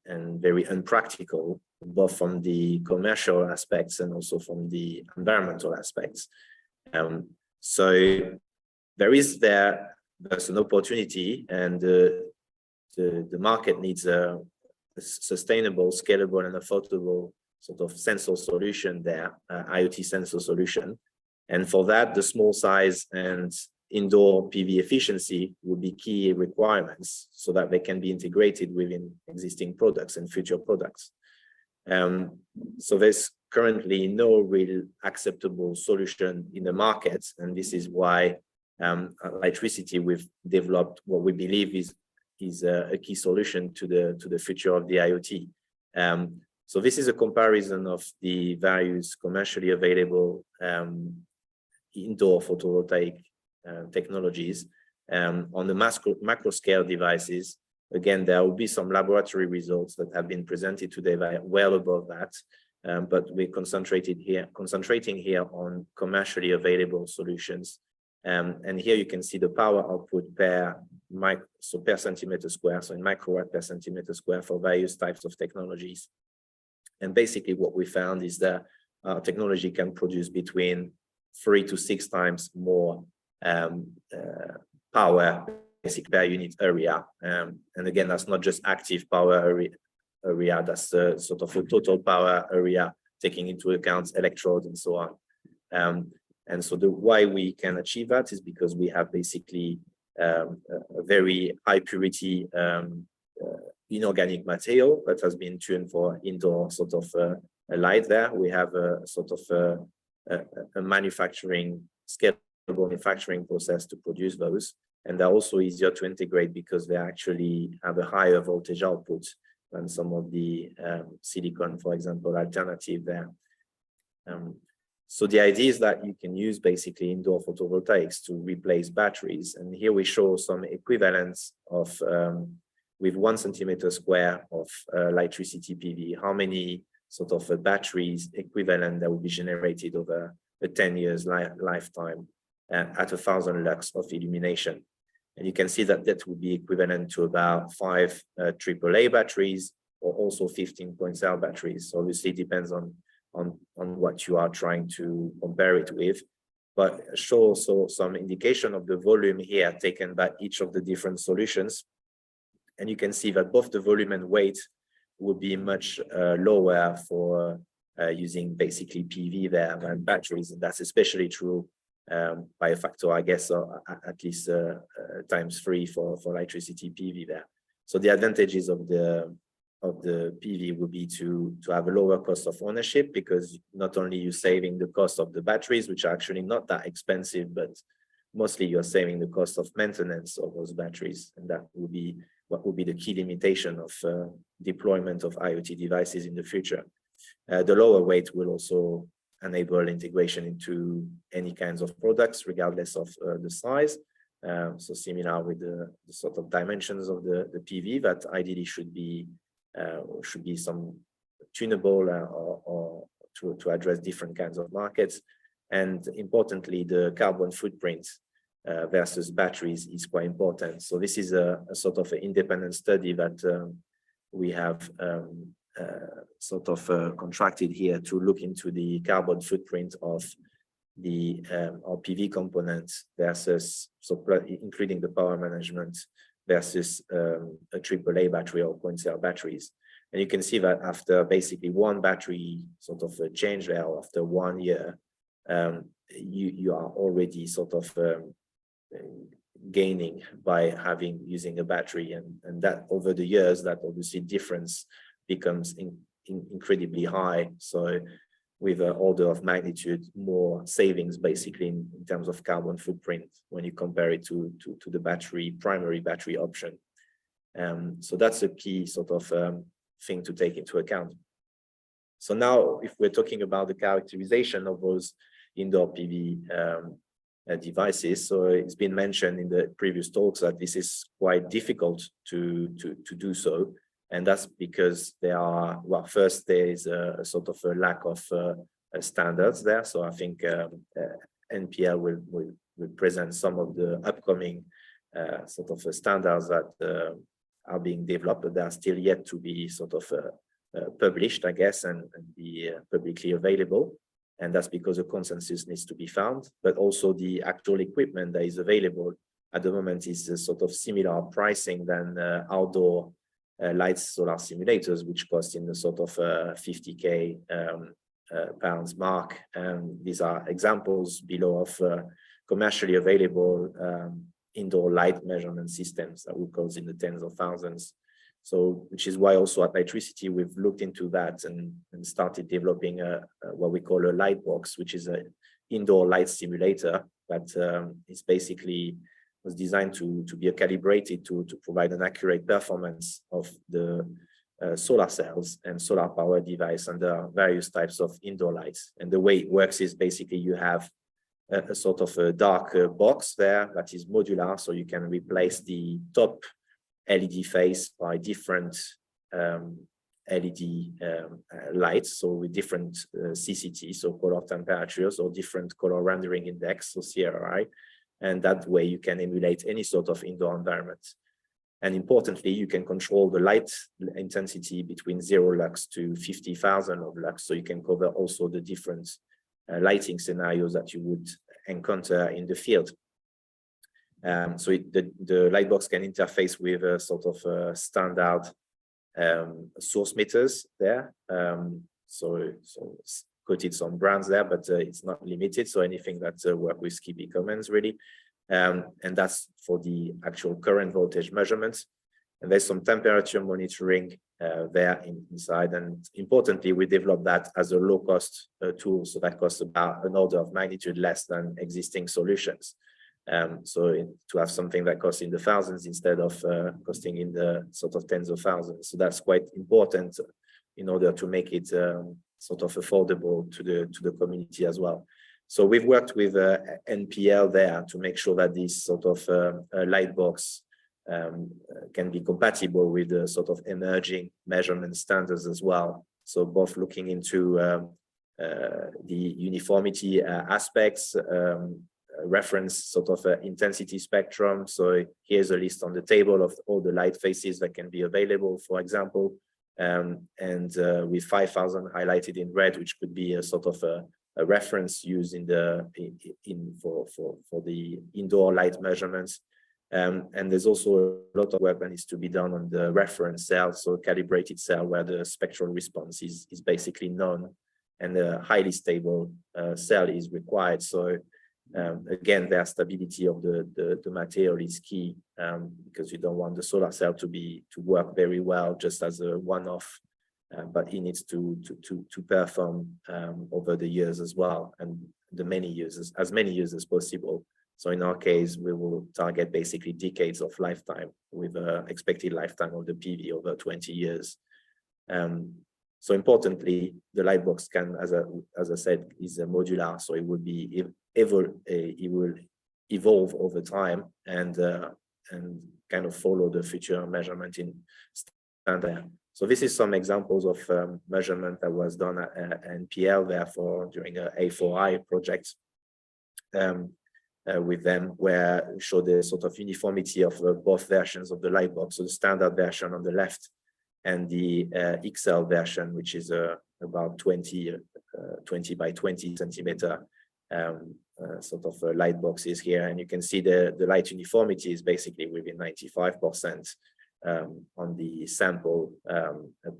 and very unpractical, both from the commercial aspects and also from the environmental aspects. So there's an opportunity, and the market needs a sustainable, scalable, and affordable sort of sensor solution there, IoT sensor solution. And for that, the small size and indoor PV efficiency would be key requirements so that they can be integrated within existing products and future products. So there's currently no real acceptable solution in the market, and this is why Lightricity, we've developed what we believe is a key solution to the future of the IoT. So this is a comparison of the various commercially available indoor photovoltaic technologies on the macro scale devices. Again, there will be some laboratory results that have been presented today well above that, but we're concentrating here on commercially available solutions. And here you can see the power output per centimeter square, so in microwatt per centimeter square for various types of technologies. And basically what we found is that our technology can produce between 3 to 6 times more power basic per unit area. And again, that's not just active power area, that's sort of a total power area, taking into account electrodes and so on. And so why we can achieve that is because we have basically a very high purity inorganic material that has been tuned for indoor sort of light there. We have a sort of a scalable manufacturing process to produce those. And they're also easier to integrate because they actually have a higher voltage output than some of the silicon, for example, alternative there. So the idea is that you can use basically indoor photovoltaics to replace batteries. And here we show some equivalence of, with 1 centimeter square of electricity PV, how many sort of batteries equivalent that will be generated over a 10 years lifetime at 1,000 lux of illumination. And you can see that that would be equivalent to about 5 AAA batteries or also 15 point cell batteries. So obviously it depends on what you are trying to compare it with, but show also some indication of the volume here taken by each of the different solutions. And you can see that both the volume and weight would be much lower for using basically PV there than batteries. And that's especially true by a factor, I guess, at least ×3 for electricity PV there. So the advantages of the PV would be to have a lower cost of ownership, because not only you're saving the cost of the batteries, which are actually not that expensive, but mostly you're saving the cost of maintenance of those batteries. And that would be what would be the key limitation of deployment of IoT devices in the future. The lower weight will also enable integration into any kinds of products, regardless of the size. So similar with the sort of dimensions of the PV, that ideally should be some tunable or to address different kinds of markets. And importantly, the carbon footprint versus batteries is quite important. So this is a sort of an independent study that we have sort of contracted here to look into the carbon footprint of the our PV components versus, so including the power management versus a AAA battery or point cell batteries. And you can see that after basically one battery sort of a change there, after 1 year, you are already sort of gaining by using a battery, and that over the years, that obviously difference becomes incredibly high. So with an order of magnitude more savings basically in terms of carbon footprint when you compare it to the primary battery option. So that's a key sort of thing to take into account. So now if we're talking about the characterization of those indoor PV devices, so it's been mentioned in the previous talks that this is quite difficult to do so. And that's because there are, well, first there is a sort of a lack of standards there. So I think NPL will present some of the upcoming sort of standards that are being developed, but they are still yet to be sort of published, I guess, and be publicly available. And that's because a consensus needs to be found, but also the actual equipment that is available at the moment is a sort of similar pricing than outdoor light solar simulators, which cost in the sort of 50K pounds mark. And these are examples below of commercially available indoor light measurement systems that will cost in the tens of thousands. So, which is why also at Electricity, we've looked into that and started developing what we call a light box, which is an indoor light simulator that is basically was designed to be calibrated to provide an accurate performance of the solar cells and solar power device under various types of indoor lights. And the way it works is basically you have a sort of a dark box there that is modular, so you can replace the top LED face by different LED lights, so with different CCT, so color temperatures, or different color rendering index, so CRI, and that way you can emulate any sort of indoor environment. And importantly, you can control the light intensity between 0 lux to 50,000 of lux, so you can cover also the different lighting scenarios that you would encounter in the field. So the light box can interface with a sort of standard source meters there. So quoted some brands there, but it's not limited. So anything that work with Skippy commands really. And that's for the actual current voltage measurements. And there's some temperature monitoring there inside. And importantly, we developed that as a low-cost tool. So that costs about an order of magnitude less than existing solutions. To have something that costs in the thousands instead of costing in the sort of tens of thousands. So that's quite important in order to make it sort of affordable to the community as well. So we've worked with NPL there to make sure that this sort of light box can be compatible with the sort of emerging measurement standards as well. So both looking into the uniformity aspects, reference sort of intensity spectrum. So here's a list on the table of all the light faces that can be available, for example, and with 5,000 highlighted in red, which could be a sort of a reference used for the indoor light measurements. And there's also a lot of work that needs to be done on the reference cell, so calibrated cell where the spectral response is basically known, and a highly stable cell is required. So again, the stability of the material is key, because you don't want the solar cell to work very well just as a one-off, but it needs to perform over the years as well, and as many years as possible. So in our case, we will target basically decades of lifetime with an expected lifetime of the PV over 20 years. So importantly, the light box can, as I said, is modular, so it will be it will evolve over time and kind of follow the future measurement in standard. So this is some examples of measurement that was done at NPL, therefore during a A4I project with them, where we show the sort of uniformity of both versions of the light box. So the standard version on the left and the XL version, which is about 20 by 20 centimeter sort of light boxes here. And you can see the light uniformity is basically within 95% on the sample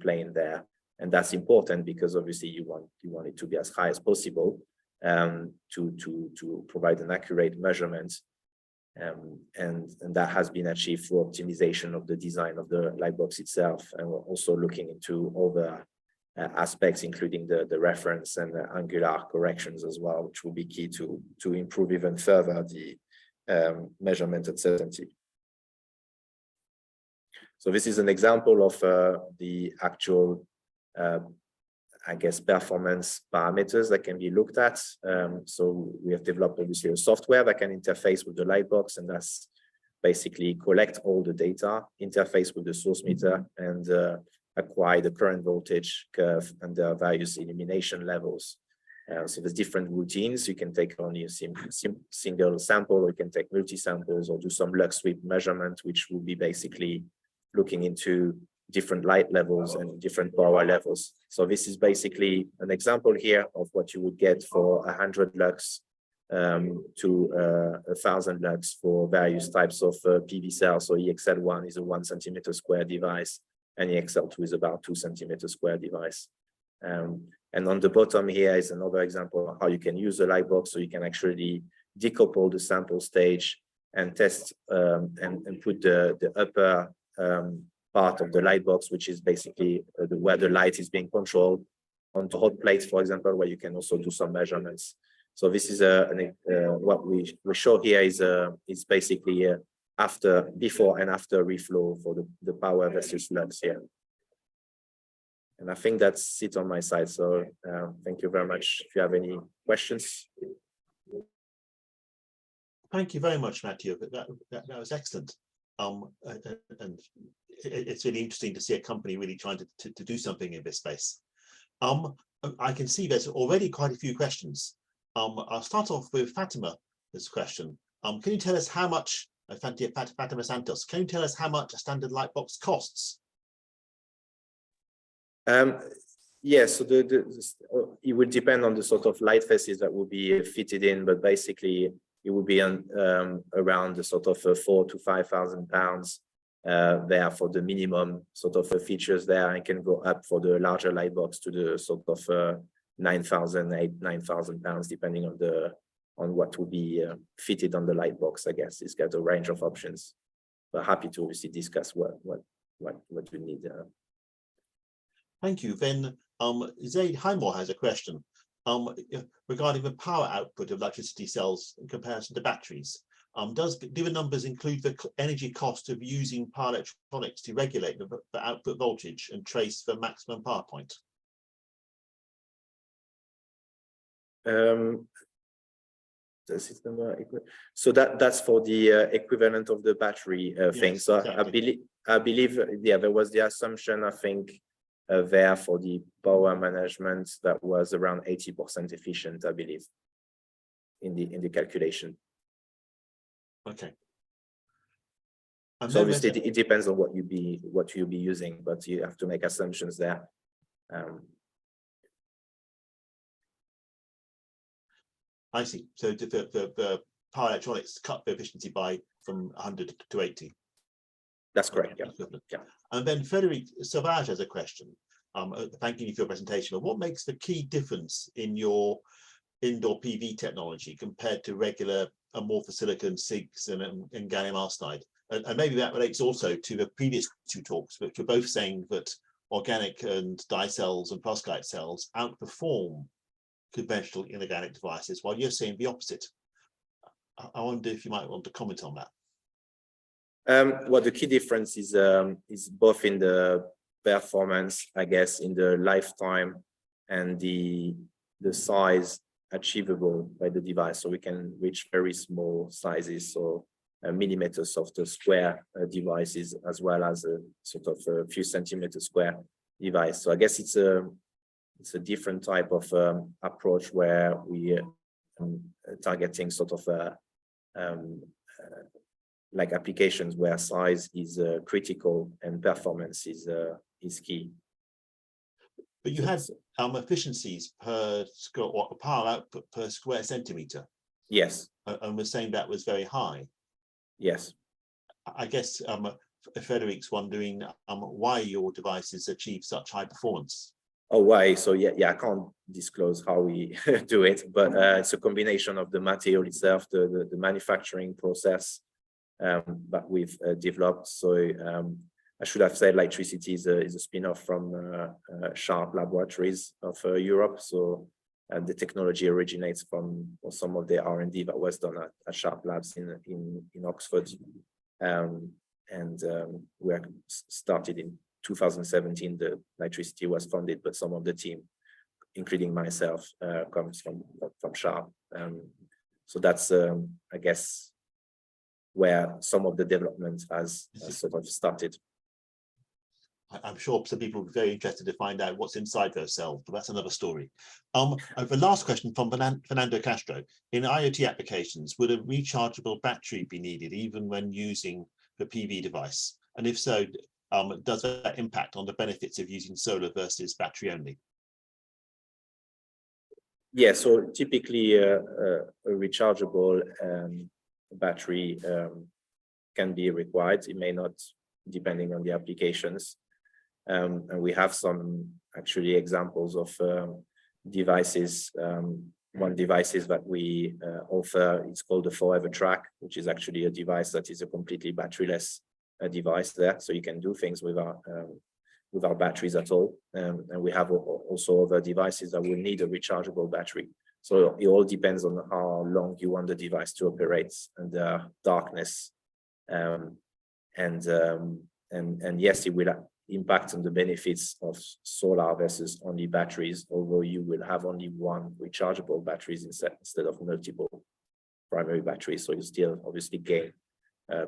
plane there. And that's important because obviously you want it to be as high as possible to provide an accurate measurement. And that has been achieved through optimization of the design of the light box itself. And we're also looking into other aspects, including the reference and the angular corrections as well, which will be key to improve even further the measurement uncertainty. So this is an example of the actual, I guess, performance parameters that can be looked at. So we have developed obviously a software that can interface with the light box, and that's basically collect all the data, interface with the source meter, and acquire the current voltage curve and the various illumination levels. So there's different routines. You can take only a single sample, or you can take multi-samples, or do some lux sweep measurement, which will be basically looking into different light levels and different power levels. So this is basically an example here of what you would get for 100 lux to 1,000 lux for various types of PV cells. So EXL1 is a 1 centimeter square device, and EXL2 is about 2 centimeter square device. And on the bottom here is another example of how you can use the light box, so you can actually decouple the sample stage and test and put the upper part of the light box, which is basically where the light is being controlled, onto hot plates, for example, where you can also do some measurements. So this is what we show here is basically before and after reflow for the power versus lux here. I think that's it on my side. So thank you very much. If you have any questions. Thank you very much, Mathieu. That was excellent. And it's really interesting to see a company really trying to do something in this space. I can see there's already quite a few questions. I'll start off with Fatima. This question. Can you tell us how much, Fatima Santos, can you tell us how much a standard light box costs? Yes, so it would depend on the sort of light faces that will be fitted in, but basically it would be on around the sort of £4,000 to £5,000 there for the minimum sort of features there, and can go up for the larger light box to the sort of £9,000 depending on what will be fitted on the light box. I guess it's got a range of options, but happy to obviously discuss what you need. Thank you. Then Zaid Highmore has a question regarding the power output of electricity cells in comparison to batteries. Do the numbers include the energy cost of using power electronics to regulate the output voltage and trace the maximum power point? So that's for the equivalent of the battery thing. Yes, so exactly. I believe yeah, there was the assumption, I think, there for the power management that was around 80% efficient, I believe, in the calculation. Okay. And So obviously it depends on what you'll be using, but you have to make assumptions there. I see. So the power electronics cut the efficiency from 100 to 80. That's correct. Okay, Yeah. And then Frederic Sauvage has a question. Thanking you for your presentation. But what makes the key difference in your indoor PV technology compared to regular amorphous silicon, SiGs, and gallium arsenide? And maybe that relates also to the previous two talks, which were both saying that organic and dye cells and perovskite cells outperform conventional inorganic devices, while you're saying the opposite. I wonder if you might want to comment on that. Well, the key difference is both in the performance, I guess, in the lifetime and the size achievable by the device. So we can reach very small sizes, so millimeters of the square devices, as well as a sort of a few centimeters square device. So I guess it's a different type of approach where we are targeting sort of like applications where size is critical and performance is key. But you had efficiencies per square, or power output per square centimeter. Yes. And we're saying that was very high. Yes. I guess Frederic's wondering why your devices achieve such high performance. Oh, why? So yeah, I can't disclose how we do it, but it's a combination of the material itself, the manufacturing process that we've developed. So I should have said Lightricity is a spin-off from Sharp Laboratories of Europe. So the technology originates from some of the R&D that was done at Sharp Labs in Oxford, and we started in 2017. The Lightricity was funded, but some of the team, including myself, comes from Sharp. So that's I guess where some of the development has sort of started. I'm sure some people are very interested to find out what's inside those cells, but that's another story. The last question from Fernando Castro. In IoT applications, would a rechargeable battery be needed even when using the PV device? And if so, does that impact on the benefits of using solar versus battery only? Yeah, so typically a rechargeable battery can be required. It may not, depending on the applications. And we have some actually examples of devices. One devices that we offer, it's called the Forever Track, which is actually a device that is a completely batteryless device there. So you can do things with our batteries at all. And we have also other devices that will need a rechargeable battery. So it all depends on how long you want the device to operate under darkness. And yes, it impact on the benefits of solar versus only batteries, although you will have only one rechargeable batteries instead of multiple primary batteries. So you still obviously gain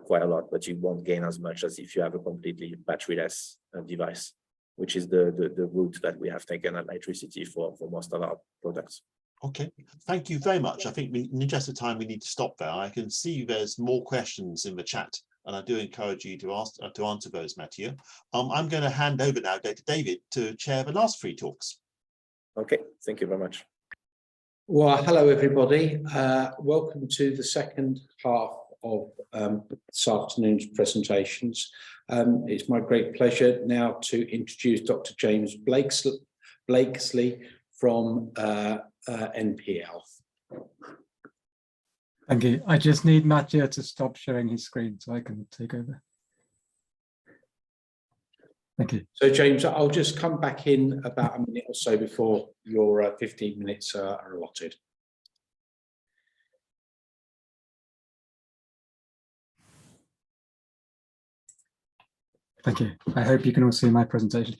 quite a lot, but you won't gain as much as if you have a completely batteryless device, which is the route that we have taken at Electricity for most of our products. Okay, thank you very much. I think in the interest of time, we need to stop there. I can see there's more questions in the chat, and I do encourage you to answer those, Mathieu. I'm going to hand over now to David to chair the last 3 talks. Okay, thank you very much. Well, hello, everybody. Welcome to the second half of this afternoon's presentations. It's my great pleasure now to introduce Dr. James Blakesley from NPL. Thank you. I just need Mathieu to stop sharing his screen so I can take over. Thank you. So, James, I'll just come back in about a minute or so before your 15 minutes are allotted. Thank you. I hope you can all see my presentation.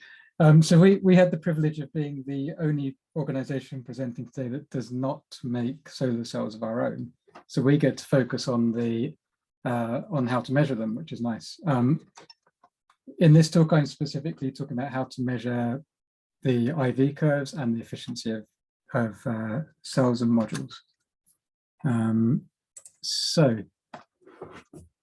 So we had the privilege of being the only organization presenting today that does not make solar cells of our own. So we get to focus on on how to measure them, which is nice. In this talk, I'm specifically talking about how to measure the IV curves and the efficiency of cells and modules. So,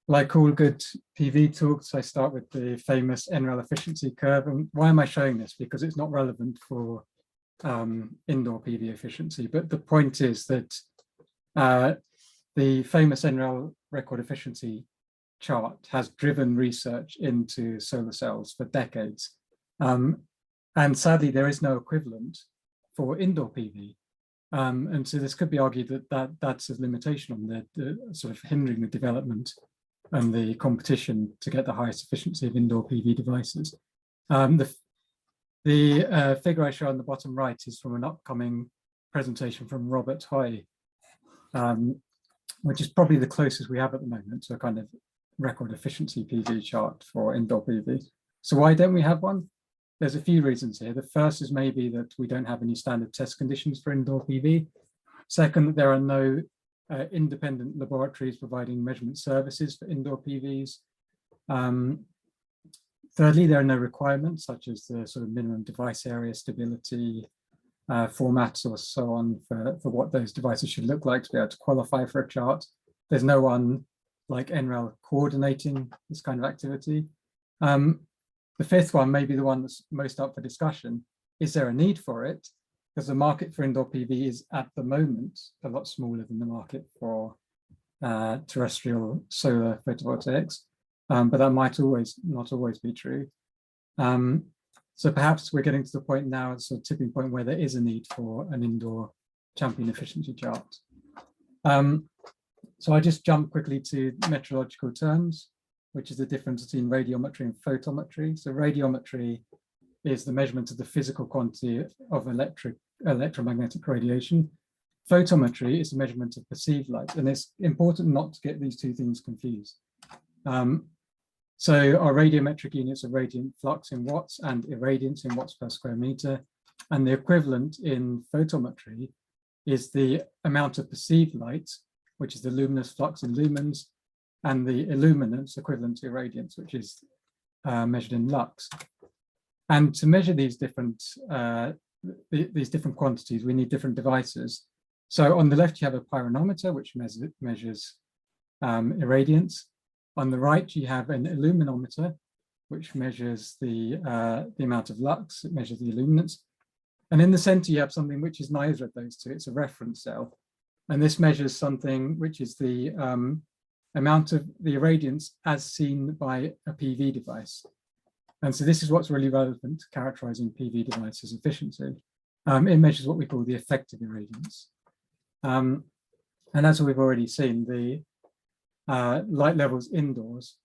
like all good PV talks, I start with the famous NREL efficiency curve. And why am I showing this? Because it's not relevant for indoor PV efficiency. But the point is that the famous NREL record efficiency chart has driven research into solar cells for decades. And sadly, there is no equivalent for indoor PV. And so this could be argued that that's a limitation on the sort of hindering the development and the competition to get the highest efficiency of indoor PV devices. The figure I show on the bottom right is from an upcoming presentation from Robert Hoy, which is probably the closest we have at the moment to a kind of record efficiency PV chart for indoor PV. So why don't we have one? There's a few reasons here. The first is maybe that we don't have any standard test conditions for indoor PV. Second, there are no independent laboratories providing measurement services for indoor PVs. Thirdly, there are no requirements such as the sort of minimum device area stability formats or so on for what those devices should look like to be able to qualify for a chart. There's no one like NREL coordinating this kind of activity. The fifth one, maybe the one that's most up for discussion, is there a need for it? Because the market for indoor PV is at the moment a lot smaller than the market for terrestrial solar photovoltaics, but that might not always be true. So perhaps we're getting to the point now, it's a tipping point where there is a need for an indoor champion efficiency chart. So I just jump quickly to metrological terms, which is the difference between radiometry and photometry. So radiometry is the measurement of the physical quantity of electromagnetic radiation. Photometry is the measurement of perceived light, and it's important not to get these two things confused. So our radiometric units are radiant flux in watts and irradiance in watts per square meter, and the equivalent in photometry is the amount of perceived light, which is the luminous flux in lumens, and the illuminance equivalent to irradiance, which is measured in lux. And to measure these different quantities, we need different devices. So on the left, you have a pyranometer, which measures irradiance. On the right, you have an illuminometer, which measures the amount of lux, it measures the illuminance. And in the center, you have something which is neither of those two, it's a reference cell. And this measures something which is the amount of the irradiance as seen by a PV device. And so this is what's really relevant to characterizing PV devices efficiency. It measures what we call the effective irradiance. And as we've already seen, the light levels indoors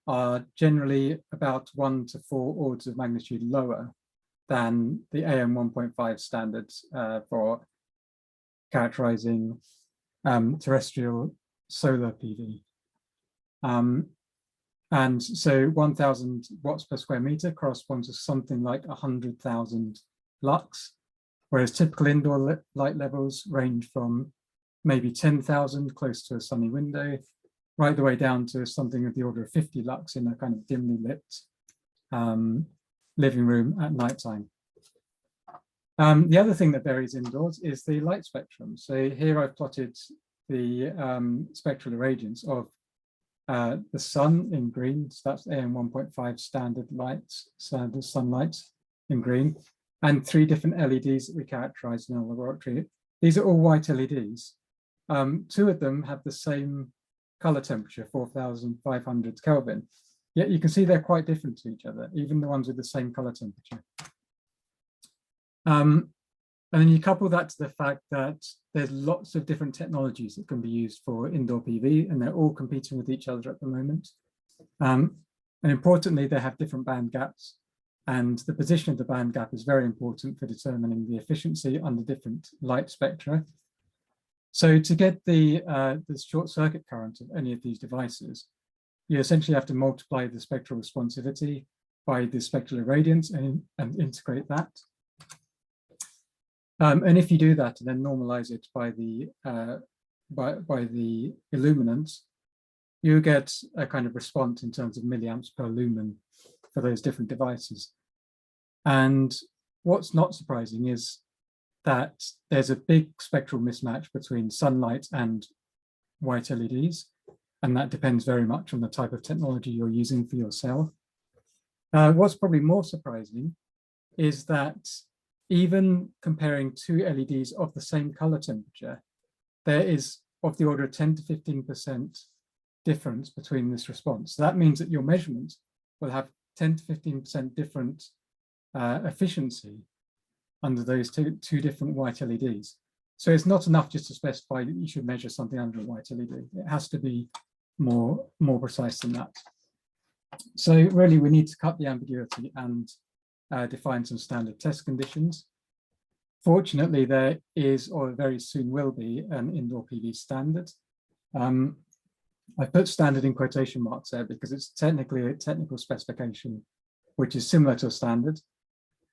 are generally about 1 to 4 orders of magnitude lower than the AM 1.5 standards for characterizing terrestrial solar PV. And so 1000 watts per square meter corresponds to something like 100,000 lux, whereas typical indoor light levels range from maybe 10,000 close to a sunny window, right the way down to something of the order of 50 lux in a kind of dimly lit living room at nighttime. The other thing that varies indoors is the light spectrum. So here I've plotted the spectral irradiance of the sun in green, so that's AM 1.5 standard lights, standard sunlight in green, and 3 different LEDs that we characterized in our laboratory. These are all white LEDs. 2 of them have the same color temperature, 4,500 Kelvin, yet you can see they're quite different to each other, even the ones with the same color temperature. And then you couple that to the fact that there's lots of different technologies that can be used for indoor PV, and they're all competing with each other at the moment. And importantly, they have different band gaps, and the position of the band gap is very important for determining the efficiency under different light spectra. So to get the short circuit current of any of these devices, you essentially have to multiply the spectral responsivity by the spectral irradiance and integrate that. And if you do that and then normalize it by the illuminance, you get a kind of response in terms of milliamps per lumen for those different devices. And what's not surprising is that there's a big spectral mismatch between sunlight and white LEDs, and that depends very much on the type of technology you're using for your cell. What's probably more surprising is that even comparing 2 LEDs of the same color temperature, there is of the order of 10 to 15% difference between this response. So that means that your measurement will have 10 to 15% different efficiency under those two different white LEDs. So it's not enough just to specify that you should measure something under a white LED. It has to be more precise than that. So really we need to cut the ambiguity and define some standard test conditions. Fortunately, there is, or very soon will be, an indoor PV standard. I put standard in quotation marks there because it's technically a technical specification, which is similar to a standard.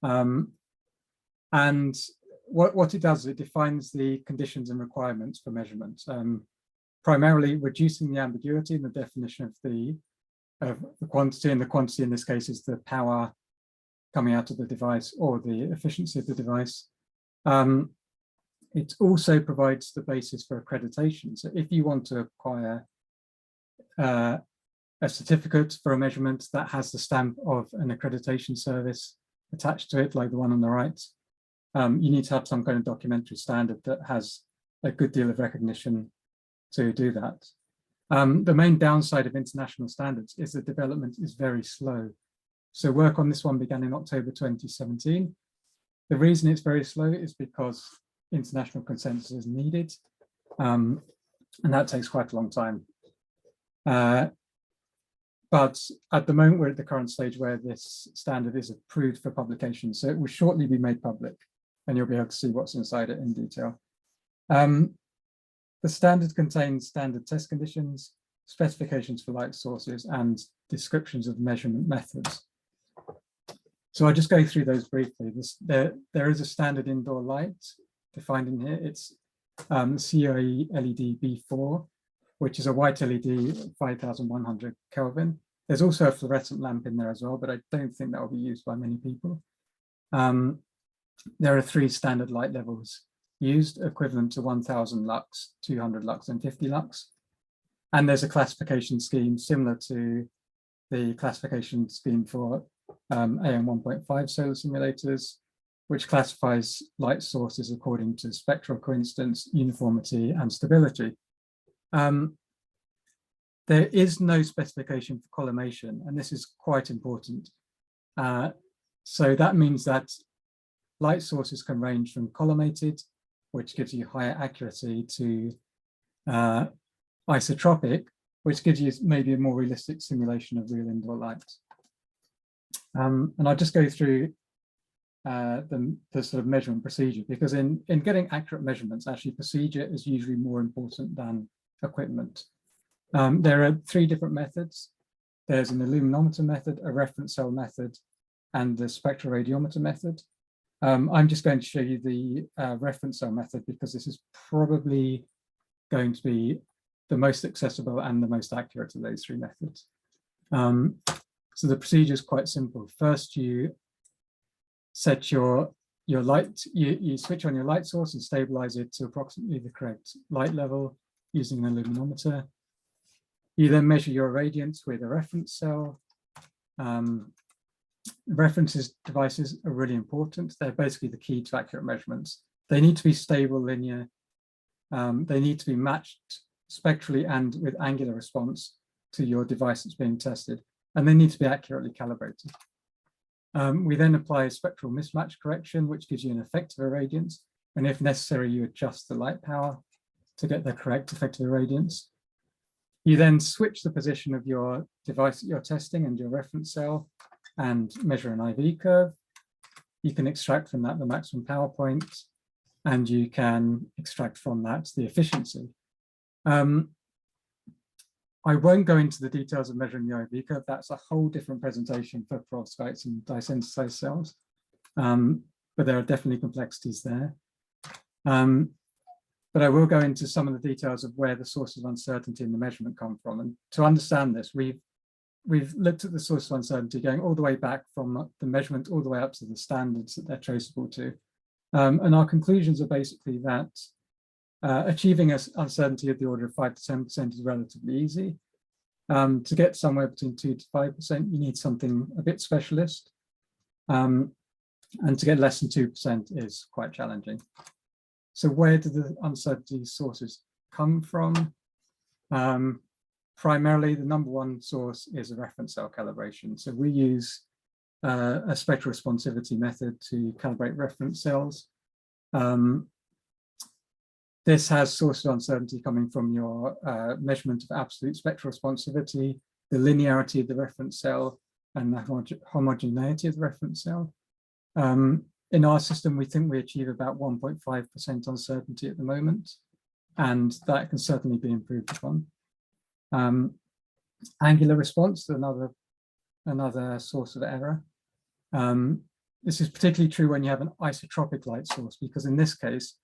And what it does is it defines the conditions and requirements for measurement, primarily reducing the ambiguity in the definition of the quantity, and the quantity in this case is the power coming out of the device or the efficiency of the device. It also provides the basis for accreditation. So if you want to acquire a certificate for a measurement that has the stamp of an accreditation service attached to it, like the one on the right, you need to have some kind of documentary standard that has a good deal of recognition to do that. The main downside of international standards is that development is very slow. So work on this one began in October 2017. The reason it's very slow is because international consensus is needed, and that takes quite a long time. But at the moment, we're at the current stage where this standard is approved for publication. So it will shortly be made public, and you'll be able to see what's inside it in detail. The standard contains standard test conditions, specifications for light sources, and descriptions of measurement methods. So I'll just go through those briefly. There is a standard indoor light defined in here. It's COE LED B4, which is a white LED 5,100 Kelvin. There's also a fluorescent lamp in there as well, but I don't think that will be used by many people. There are 3 standard light levels used, equivalent to 1,000 lux, 200 lux, and 50 lux. And there's a classification scheme similar to the classification scheme for AM 1.5 solar simulators, which classifies light sources according to spectral coincidence, uniformity, and stability. There is no specification for collimation, and this is quite important. So that means that light sources can range from collimated, which gives you higher accuracy, to isotropic, which gives you maybe a more realistic simulation of real indoor light. And I'll just go through the sort of measurement procedure, because in getting accurate measurements, actually procedure is usually more important than equipment. There are 3 different methods. there's an illuminometer method, a reference cell method, and the spectroradiometer method. I'm just going to show you the reference cell method because this is probably going to be the most accessible and the most accurate of those three methods. So the procedure is quite simple. First, you set your light, you switch on your light source and stabilize it to approximately the correct light level using an illuminometer. You then measure your irradiance with a reference cell. References devices are really important. They're basically the key to accurate measurements. They need to be stable, linear. They need to be matched spectrally and with angular response to your device that's being tested, and they need to be accurately calibrated. We then apply spectral mismatch correction, which gives you an effective irradiance, and if necessary, you adjust the light power to get the correct effective irradiance. You then switch the position of your device that you're testing and your reference cell and measure an IV curve. You can extract from that the maximum power point, and you can extract from that the efficiency. I won't go into the details of measuring the IV curve. That's a whole different presentation for perovskites and dye-sensitized cells, but there are definitely complexities there. But I will go into some of the details of where the sources of uncertainty in the measurement come from. And to understand this, we've looked at the source of uncertainty going all the way back from the measurement all the way up to the standards that they're traceable to. And our conclusions are basically that achieving an uncertainty of the order of 5 to 10% is relatively easy. To get somewhere between 2 to 5%, you need something a bit specialist. And to get less than 2% is quite challenging. So where do the uncertainty sources come from? Primarily, the number one source is a reference cell calibration. So we use a spectral responsivity method to calibrate reference cells. This has sources of uncertainty coming from your measurement of absolute spectral responsivity, the linearity of the reference cell, and the homogeneity of the reference cell. In our system, we think we achieve about 1.5% uncertainty at the moment, and that can certainly be improved upon. Angular response, another source of error. This is particularly true when you have an isotropic light source, because in this case,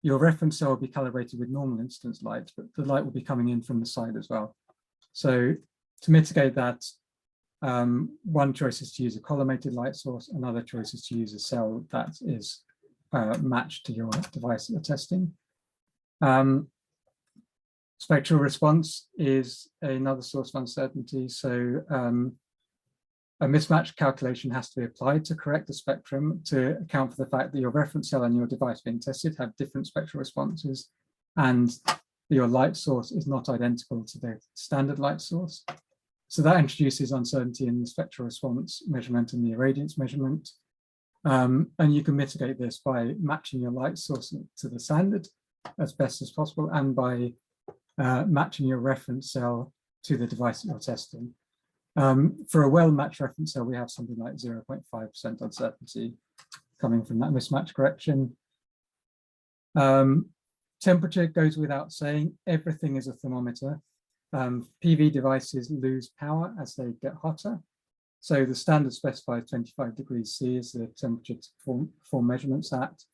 your reference cell will be calibrated with normal incidence light, but the light will be coming in from the side as well. So to mitigate that, one choice is to use a collimated light source, another choice is to use a cell that is matched to your device that you're testing. Spectral response is another source of uncertainty. So a mismatch calculation has to be applied to correct the spectrum to account for the fact that your reference cell and your device being tested have different spectral responses, and your light source is not identical to the standard light source. So that introduces uncertainty in the spectral response measurement and the irradiance measurement. And you can mitigate this by matching your light source to the standard as best as possible, and by matching your reference cell to the device that you're testing. For a well-matched reference cell, we have something like 0.5% uncertainty coming from that mismatch correction. Temperature goes without saying. Everything is a thermometer. PV devices lose power as they get hotter. So the standard specifies 25 degrees C is the temperature to perform measurements at.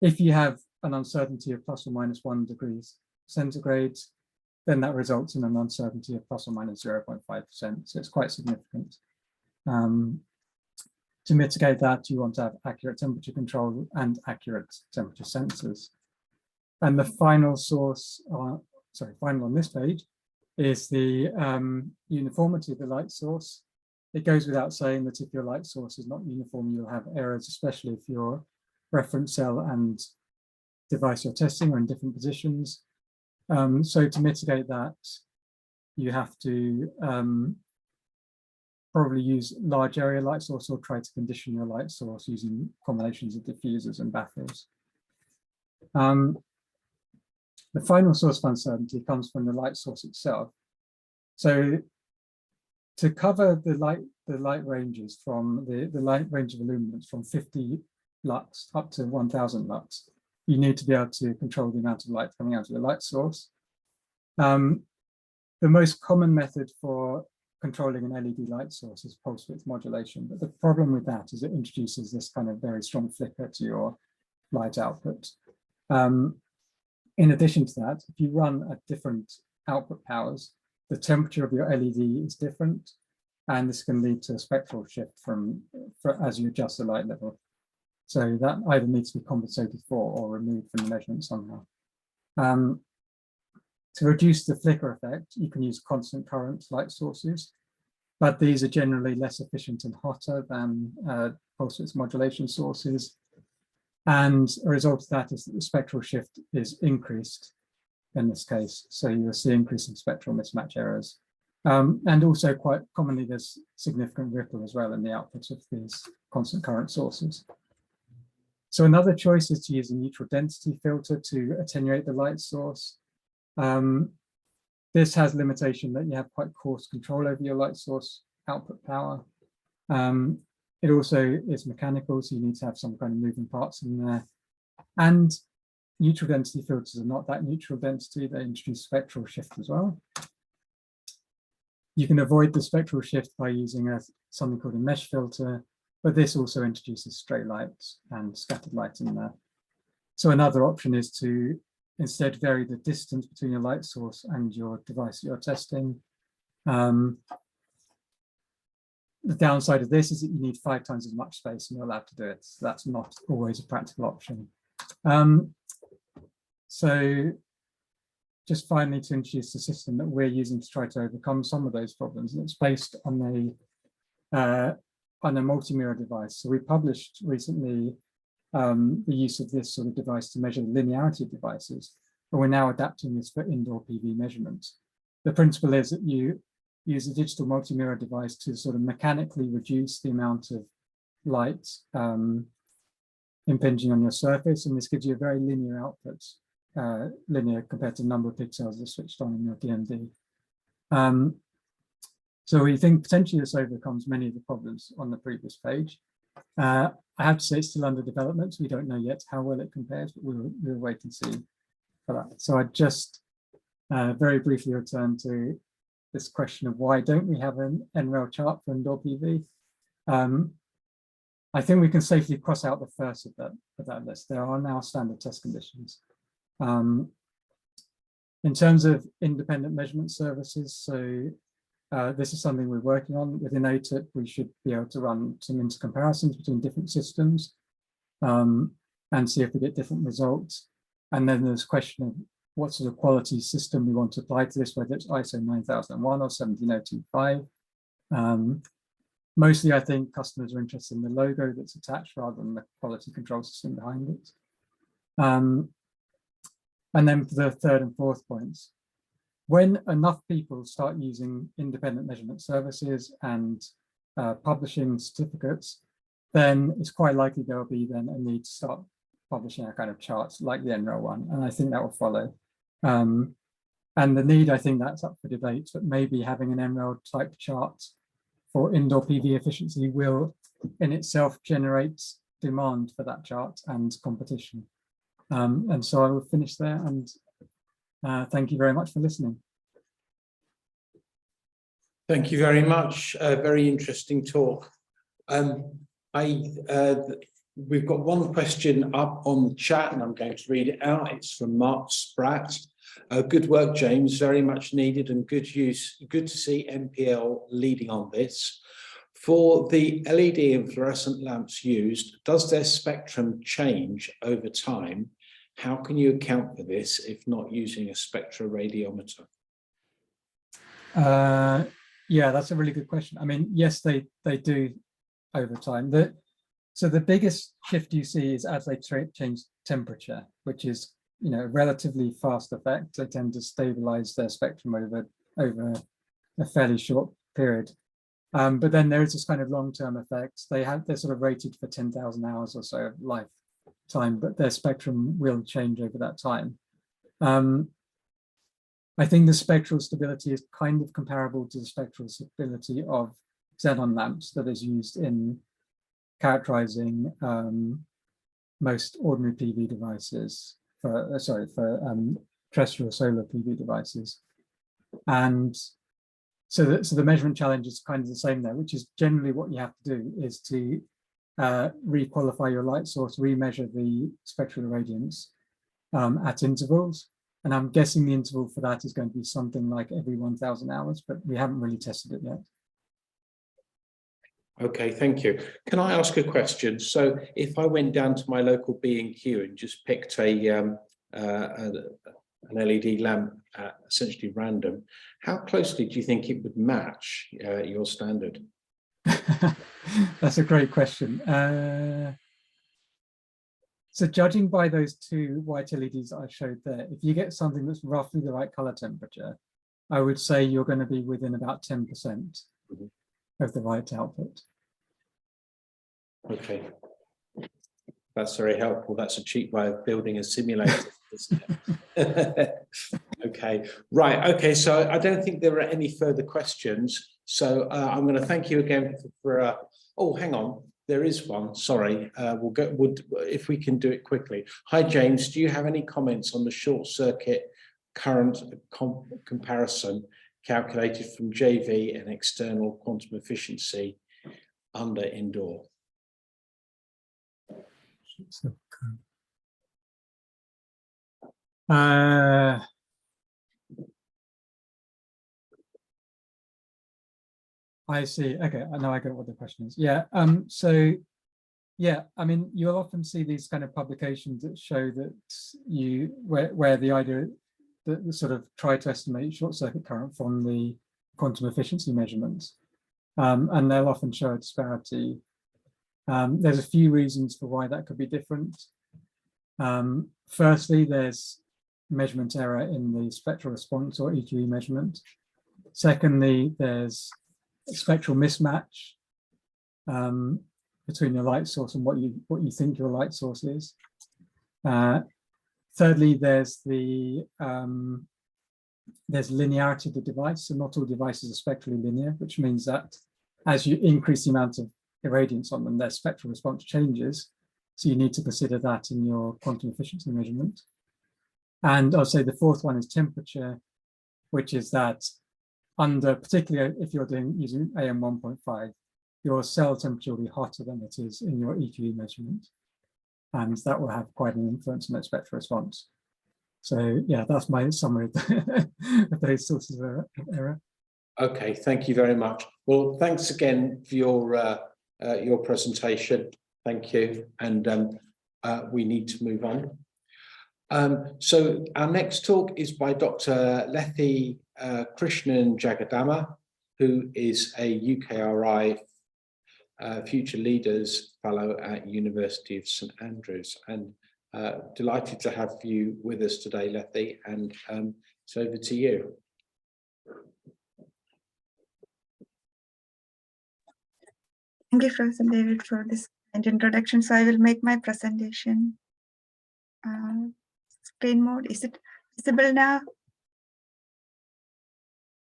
If you have an uncertainty of plus or minus 1 degrees centigrade, then that results in an uncertainty of plus or minus 0.5%. So it's quite significant. To mitigate that, you want to have accurate temperature control and accurate temperature sensors. And the final source, final on this page, is the uniformity of the light source. It goes without saying that if your light source is not uniform, you'll have errors, especially if your reference cell and device you're testing are in different positions. So to mitigate that, you have to probably use large area light source, or try to condition your light source using combinations of diffusers and baffles. The final source of uncertainty comes from the light source itself. So to cover the light ranges from the light range of illuminance from 50 lux up to 1000 lux, you need to be able to control the amount of light coming out of the light source. The The most common method for controlling an LED light source is pulse width modulation, but the problem with that is it introduces this kind of very strong flicker to your light output. In addition to that, if you run at different output powers, the temperature of your LED is different, and this can lead to a spectral shift as you adjust the light level. So that either needs to be compensated for or removed from the measurement somehow. To reduce the flicker effect, you can use constant current light sources, but these are generally less efficient and hotter than pulse width modulation sources. And a result of that is that the spectral shift is increased in this case. So you will see increasing spectral mismatch errors. And also quite commonly, there's significant ripple as well in the output of these constant current sources. So another choice is to use a neutral density filter to attenuate the light source. This has limitation that you have quite coarse control over your light source output power. It also is mechanical, so you need to have some kind of moving parts in there. And neutral density filters are not that neutral density, they introduce spectral shift as well. You can avoid the spectral shift by using something called a mesh filter, but this also introduces stray light and scattered light in there. So another option is to instead vary the distance between your light source and your device that you're testing. The downside of this is that you need 5 times as much space and you're allowed to do it. So that's not always a practical option. So just finally to introduce the system that we're using to try to overcome some of those problems, and it's based on a multi-mirror device. So we published recently the use of this sort of device to measure the linearity of devices, but we're now adapting this for indoor PV measurements. The principle is that you use a digital multi-mirror device to sort of mechanically reduce the amount of light impinging on your surface, and this gives you a very linear output, linear compared to the number of pixels that are switched on in your DMD. So we think potentially this overcomes many of the problems on the previous page. I have to say it's still under development, so we don't know yet how well it compares, but we'll wait and see for that. So I just very briefly return to this question of why don't we have an NREL chart for indoor PV? I think we can safely cross out the first of that list. There are now standard test conditions. In terms of independent measurement services, so this is something we're working on. Within ATIP, we should be able to run some inter-comparisons between different systems and see if we get different results. And then there's a question of what sort of quality system we want to apply to this, whether it's ISO 9001 or 17025. Mostly, I think customers are interested in the logo that's attached rather than the quality control system behind it. And then for the third and fourth points, when enough people start using independent measurement services and publishing certificates, then it's quite likely there will be then a need to start publishing a kind of charts like the NREL one, and I think that will follow. And the need, I think that's up for debate, but maybe having an NREL type chart for indoor PV efficiency will in itself generate demand for that chart and competition. And so I will finish there, and thank you very much for listening. Thank you very much. Very interesting talk. We've got one question up on the chat, and I'm going to read it out. It's from Mark Spratt. Good work, James. Very much needed and good use. Good to see MPL leading on this. For the LED and fluorescent lamps used, does their spectrum change over time? How can you account for this if not using a spectroradiometer? Yeah, that's a really good question. I mean, yes, they do over time. So the biggest shift you see is as they change temperature, which is, you know, a relatively fast effect. They tend to stabilize their spectrum over a fairly short period. But then there is this kind of long-term effect. They're sort of rated for 10,000 hours or so of lifetime, but their spectrum will change over that time. I think the spectral stability is kind of comparable to the spectral stability of xenon lamps that is used in characterizing most ordinary PV devices, for terrestrial solar PV devices. And so the measurement challenge is kind of the same there, which is generally what you have to do is to re-qualify your light source, remeasure the spectral irradiance at intervals. And I'm guessing the interval for that is going to be something like every 1,000 hours, but we haven't really tested it yet. Okay, thank you. Can I ask a question? So if I went down to my local B&Q and just picked an LED lamp at essentially random, how closely do you think it would match your standard? That's a great question. So judging by those two white LEDs that I showed there, if you get something that's roughly the right color temperature, I would say you're going to be within about 10% of the right output. Okay. That's very helpful. That's a cheap way of building a simulator, isn't it? Okay, right. Okay, so I don't think there are any further questions. So I'm going to thank you again for oh, hang on. There is one. Sorry. We'll go. If we can do it quickly. Hi, James. Do you have any comments on the short circuit current comparison calculated from JV and external quantum efficiency under indoor? I see. Okay, I know I got what the question is. Yeah. So, yeah, I mean, you'll often see these kind of publications that show that where the idea that sort of try to estimate short circuit current from the quantum efficiency measurements, and they'll often show a disparity. There's a few reasons for why that could be different. Firstly, there's measurement error in the spectral response or EQE measurement. Secondly, there's spectral mismatch between your light source and what you think your light source is. Thirdly, there's the there's linearity of the device. So not all devices are spectrally linear, which means that as you increase the amount of irradiance on them, their spectral response changes. So you need to consider that in your quantum efficiency measurement. And I'll say the fourth one is temperature, which is that particularly if you're using AM 1.5, your cell temperature will be hotter than it is in your EQE measurement. And that will have quite an influence on that spectral response. So yeah, that's my summary of those sources of error. Okay, thank you very much. Well, thanks again for your presentation. Thank you. And we need to move on. So our next talk is by Dr. Lethi Krishnan Jagadama, who is a UKRI Future Leaders Fellow at University of St Andrews. And delighted to have you with us today, Lethi, and it's over to you. Thank you, Professor David, for this introduction. So I will make my presentation. Screen mode, is it visible now?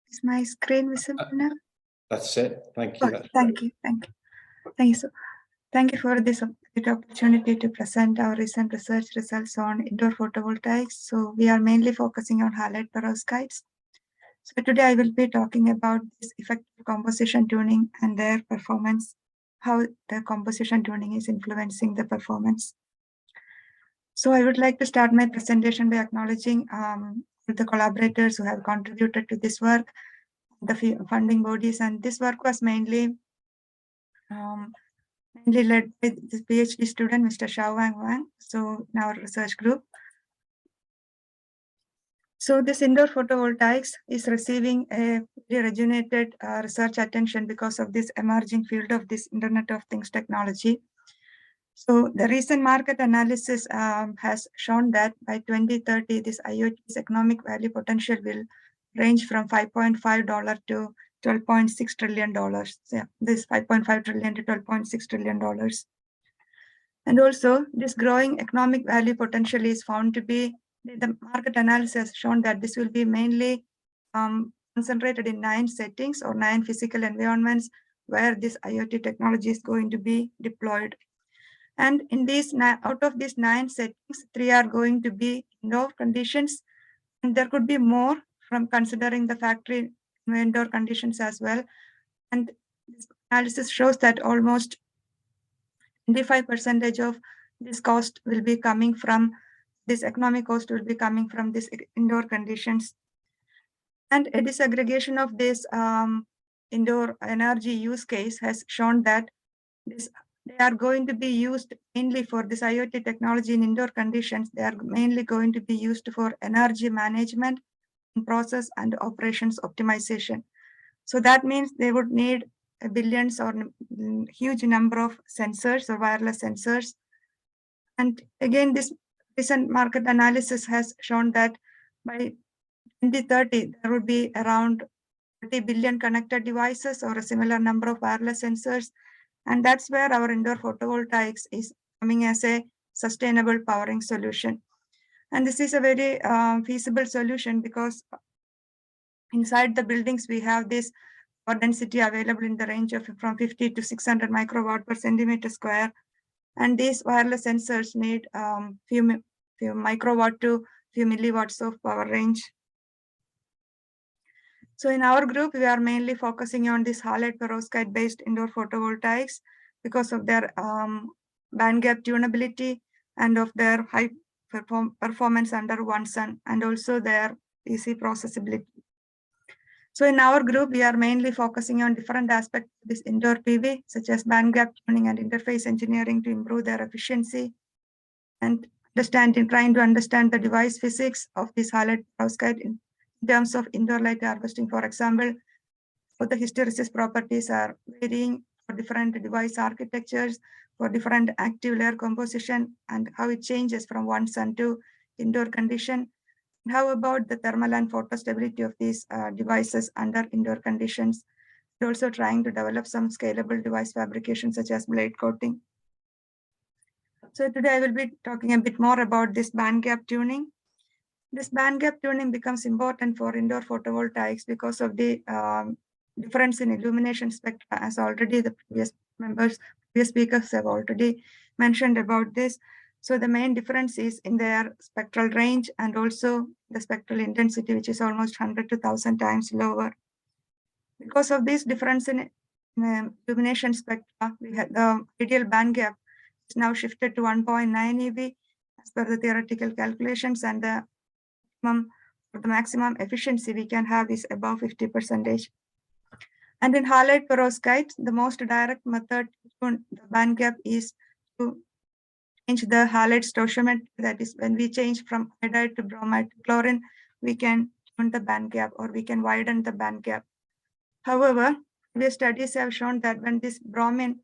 Is my screen visible now? That's it. Thank you. Oh, thank you. Thank you. So, thank you for this opportunity to present our recent research results on indoor photovoltaics. So we are mainly focusing on halide perovskites. So today I will be talking about this effective composition tuning and their performance, how the composition tuning is influencing the performance. So I would like to start my presentation by acknowledging the collaborators who have contributed to this work, the funding bodies, and this work was mainly led by this PhD student, Mr. Xiaowang Wang, so in our research group. So this indoor photovoltaics is receiving a very rejuvenated research attention because of this emerging field of this Internet of Things technology. So the recent market analysis has shown that by 2030, this IoT's economic value potential will range from $5.5 to $12.6 trillion. So yeah, this $5.5 trillion to $12.6 trillion. And also this growing economic value potential is found to be, the market analysis has shown that this will be mainly concentrated in 9 settings or 9 physical environments where this IoT technology is going to be deployed. And in these, out of these 9 settings, 3 are going to be indoor conditions, and there could be more from considering the factory indoor conditions as well. And this analysis shows that almost 25% of this cost will be coming from this economic cost will be coming from this indoor conditions. And a disaggregation of this indoor energy use case has shown that they are going to be used mainly for this IoT technology in indoor conditions. They are mainly going to be used for energy management, process and operations optimization. So that means they would need billions or huge number of sensors or wireless sensors. And again, this recent market analysis has shown that by 2030, there would be around 30 billion connected devices or a similar number of wireless sensors. And that's where our indoor photovoltaics is coming as a sustainable powering solution. And this is a very feasible solution because inside the buildings, we have this power density available in the range of from 50 to 600 microwatt per centimeter square. And these wireless sensors need few microwatt to few milliwatts of power range. So in our group, we are mainly focusing on this halide perovskite based indoor photovoltaics because of their band gap tunability and of their high performance under one sun and also their easy processability. So in our group, we are mainly focusing on different aspects of this indoor PV, such as band gap tuning and interface engineering to improve their efficiency and trying to understand the device physics of this halide perovskite in terms of indoor light harvesting. For example, what the hysteresis properties are varying for different device architectures, for different active layer composition, and how it changes from one sun to indoor condition. How about the thermal and photo stability of these devices under indoor conditions? We're also trying to develop some scalable device fabrication such as blade coating. So today I will be talking a bit more about this band gap tuning. This band gap tuning becomes important for indoor photovoltaics because of the difference in illumination spectra, as already the previous speakers have already mentioned about this. So the main difference is in their spectral range and also the spectral intensity, which is almost 100 to 1,000 times lower. Because of this difference in illumination spectra, we had the ideal band gap is now shifted to 1.9 eV as per the theoretical calculations, and the maximum efficiency we can have is above 50%. And in halide perovskite, the most direct method to tune the band gap is to change the halide stoichiometry. That is, when we change from iodide to bromide to chlorine, we can tune the band gap or we can widen the band gap. However, previous studies have shown that when this bromine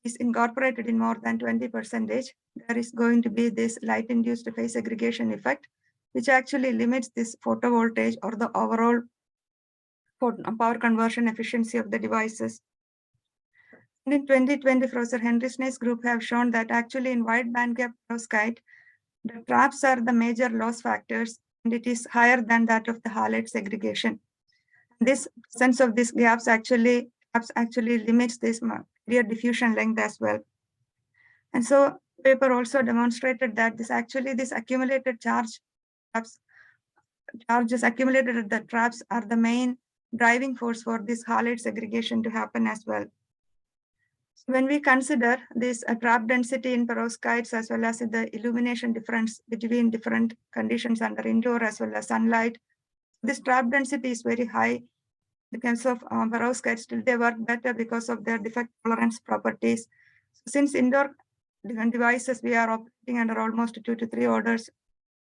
is incorporated in more than 20%, there is going to be this light-induced phase segregation effect, which actually limits this photovoltaic or the overall power conversion efficiency of the devices. And in 2020, Professor Henry Snaith's group have shown that actually in wide bandgap perovskite, the traps are the major loss factors, and it is higher than that of the halide segregation. This sense of these gaps actually limits this clear diffusion length as well. And so paper also demonstrated that this accumulated charges accumulated at the traps are the main driving force for this halide segregation to happen as well. So when we consider this trap density in perovskites as well as the illumination difference between different conditions under indoor as well as sunlight, this trap density is very high. In terms of perovskites, still they work better because of their defect tolerance properties. So since indoor devices, we are operating under almost 2 to 3 orders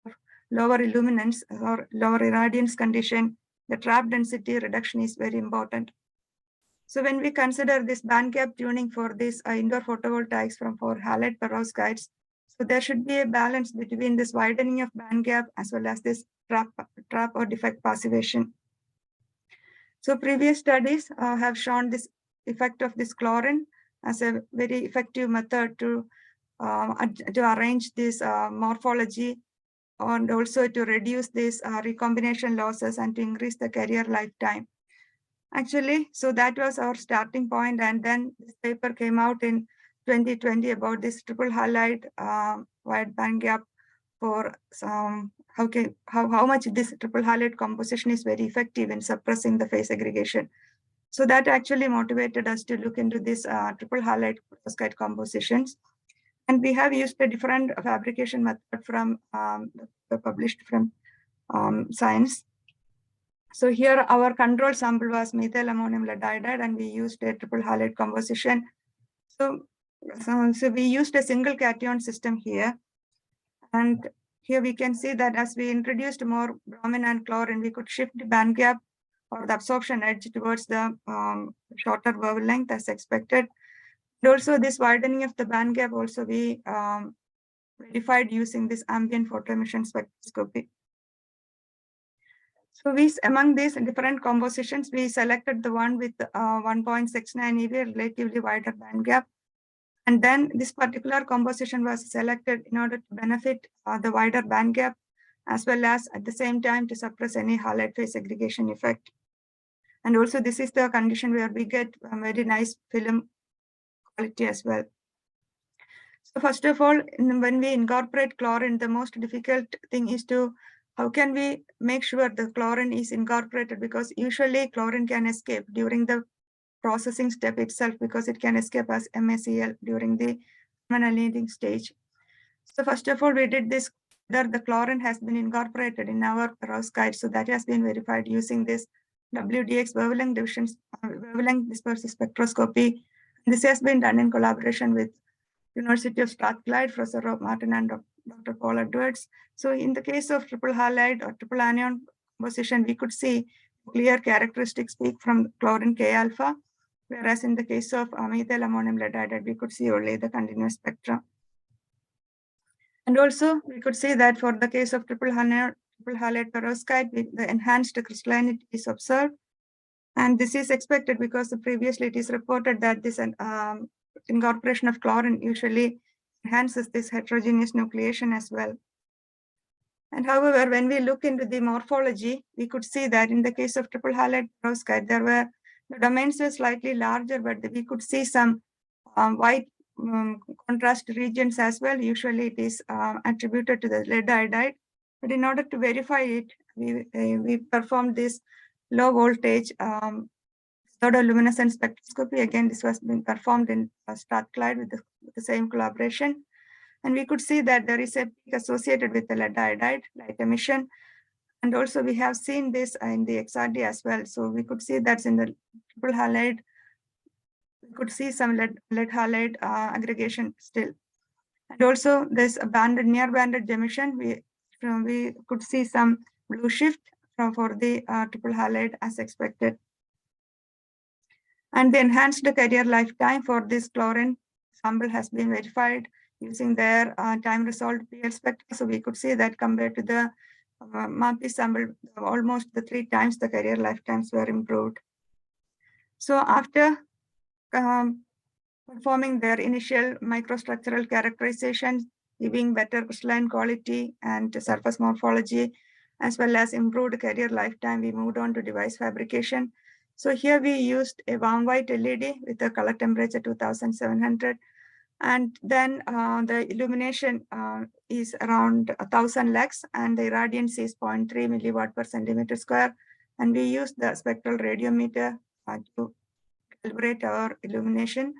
of lower illuminance or lower irradiance condition, the trap density reduction is very important. So when we consider this band gap tuning for this indoor photovoltaics for halide perovskites, so there should be a balance between this widening of band gap as well as this trap or defect passivation. So previous studies have shown this effect of this chlorine as a very effective method to arrange this morphology and also to reduce this recombination losses and to increase the carrier lifetime. Actually, so that was our starting point, and then this paper came out in 2020 about this triple halide wide band gap for some how much this triple halide composition is very effective in suppressing the phase segregation. So that actually motivated us to look into this triple halide perovskite compositions. And we have used a different fabrication method from published from Science. So here our control sample was methyl ammonium lead iodide, and we used a triple halide composition. So we used a single cation system here. And here we can see that as we introduced more bromine and chlorine, we could shift the band gap or the absorption edge towards the shorter wavelength as expected. And also this widening of the band gap also we verified using this ambient photoemission spectroscopy. So among these different compositions, we selected the one with 1.69 eV, relatively wider band gap. And then this particular composition was selected in order to benefit the wider band gap, as well as at the same time to suppress any halide phase segregation effect. And also this is the condition where we get a very nice film quality as well. So first of all, when we incorporate chlorine, the most difficult thing is to how can we make sure the chlorine is incorporated, because usually chlorine can escape during the processing step itself, because it can escape as MaCl during the annealing stage. So first of all, we did this, whether the chlorine has been incorporated in our perovskite. So that has been verified using this WDX wavelength dispersive spectroscopy. This has been done in collaboration with University of Strathclyde, Professor Rob Martin and Dr. Paul Edwards. So in the case of triple halide or triple anion composition, we could see clear characteristics peak from chlorine K alpha, whereas in the case of methyl ammonium lead iodide, we could see only the continuous spectra. And also we could see that for the case of triple halide perovskite, the enhanced crystallinity is observed. And this is expected because previously it is reported that this incorporation of chlorine usually enhances this heterogeneous nucleation as well. And however, when we look into the morphology, we could see that in the case of triple halide perovskite, the domains were slightly larger, but we could see some white contrast regions as well. Usually it is attributed to the lead iodide. But in order to verify it, we performed this low voltage photoluminescence spectroscopy. Again, this was being performed in Strathclyde with the same collaboration. And we could see that there is a peak associated with the lead iodide light emission. And also we have seen this in the XRD as well. So we could see that's in the triple halide. We could see some lead halide aggregation still. And also this near banded emission, we could see some blue shift for the triple halide as expected. And the enhanced carrier lifetime for this chlorine sample has been verified using their time-resolved PL spectra. So we could see that compared to the MAPI sample, almost 3 times the carrier lifetimes were improved. So after performing their initial microstructural characterization, giving better crystalline quality and surface morphology, as well as improved carrier lifetime, we moved on to device fabrication. So here we used a warm white LED with a color temperature 2700. And then the illumination is around 1000 lux, and the irradiance is 0.3 milliwatt per centimeter square. And we used the spectral radiometer to calibrate our illumination.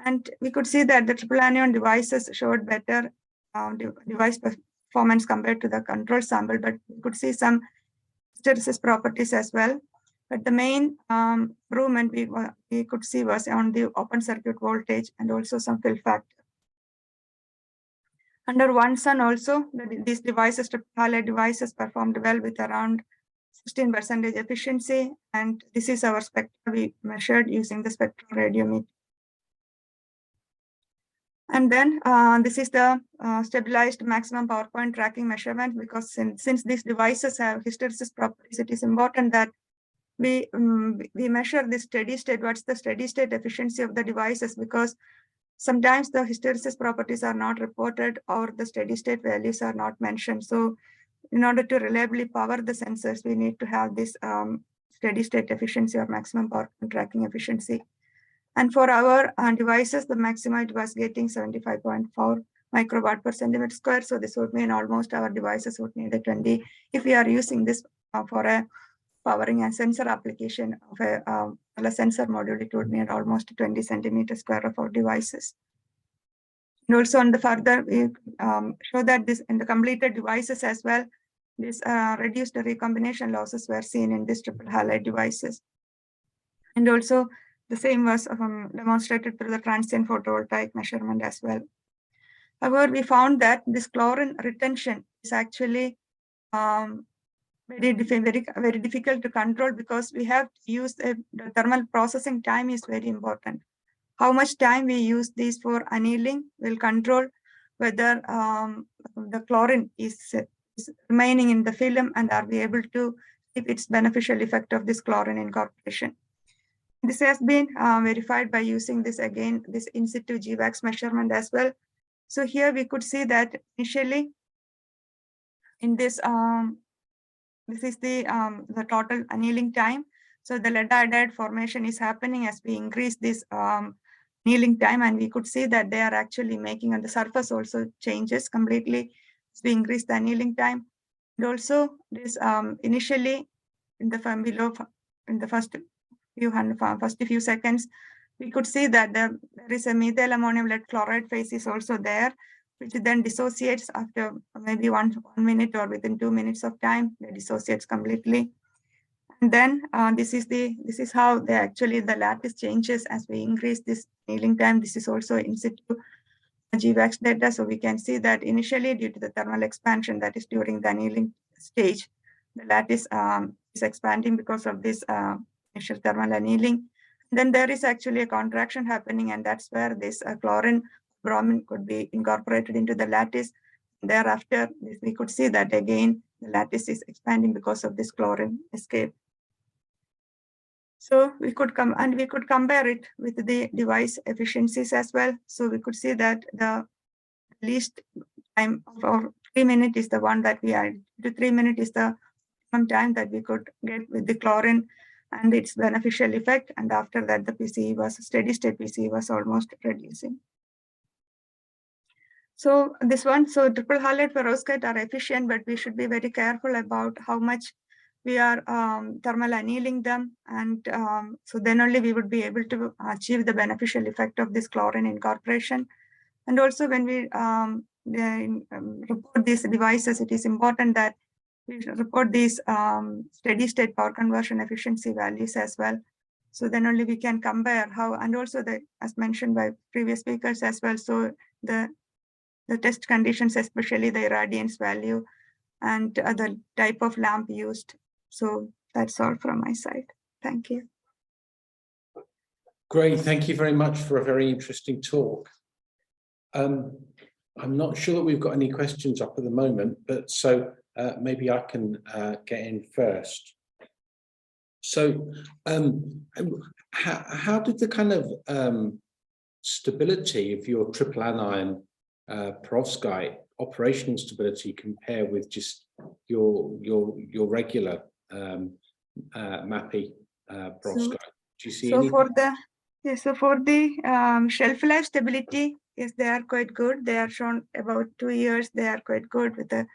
And we could see that the triple anion devices showed better device performance compared to the control sample, but we could see some hysteresis properties as well. But the main improvement we could see was on the open circuit voltage and also some fill factor. Under one sun also, these devices, triple halide devices, performed well with around 16% efficiency. And this is our spectra we measured using the spectral radiometer. And then this is the stabilized maximum power point tracking measurement, because since these devices have hysteresis properties, it is important that we measure the steady state, what's the steady state efficiency of the devices, because sometimes the hysteresis properties are not reported or the steady state values are not mentioned. So in order to reliably power the sensors, we need to have this steady state efficiency or maximum power point tracking efficiency. And for our devices, the maximum it was getting 75.41 microwatt per centimeter square. So this would mean almost our devices would need a 20. If we are using this for a powering and sensor application of a sensor module, it would need almost 20 centimeter square of our devices. And also on the further, we show that this in the completed devices as well, this reduced recombination losses were seen in these triple halide devices. And also the same was demonstrated through the transient photovoltaic measurement as well. However, we found that this chlorine retention is actually very difficult to control, because we have to use the thermal processing time is very important. How much time we use these for annealing will control whether the chlorine is remaining in the film, and are we able to keep its beneficial effect of this chlorine incorporation. This has been verified by using this in situ GVAX measurement as well. So here we could see that initially in this, this is the total annealing time. So the lead iodide formation is happening as we increase this annealing time, and we could see that they are actually making on the surface also changes completely as we increase the annealing time. And also this initially in the first few seconds, we could see that there is a methyl ammonium lead chloride phase is also there, which then dissociates after maybe 1 minute or within 2 minutes of time. It dissociates completely. And then this is how the lattice changes as we increase this annealing time. This is also in situ GVAX data. So we can see that initially, due to the thermal expansion, that is during the annealing stage, the lattice is expanding because of this initial thermal annealing. Then there is actually a contraction happening, and that's where this chlorine bromine could be incorporated into the lattice. Thereafter, we could see that again the lattice is expanding because of this chlorine escape. So we could compare it with the device efficiencies as well. So we could see that the least time of 3 minutes is the one that we are. 3 minutes is the time that we could get with the chlorine and its beneficial effect. And after that, the PCE was steady state PCE was almost reducing. So this one, so triple halide perovskite are efficient, but we should be very careful about how much we are thermal annealing them. And so then only we would be able to achieve the beneficial effect of this chlorine incorporation. And also when we report these devices, it is important that we report these steady state power conversion efficiency values as well. So then only we can compare how, and also as mentioned by previous speakers as well. So the test conditions, especially the irradiance value and the type of lamp used. So that's all from my side. Thank you. Great, thank you very much for a very interesting talk. I'm not sure that we've got any questions up at the moment, but so maybe I can get in first. So how did the kind of stability of your triple anion perovskite operational stability compare with just your regular MAPI perovskite? Do you see any? So for the shelf life stability, yes, they are quite good. They are shown about 2 years. They are quite good with the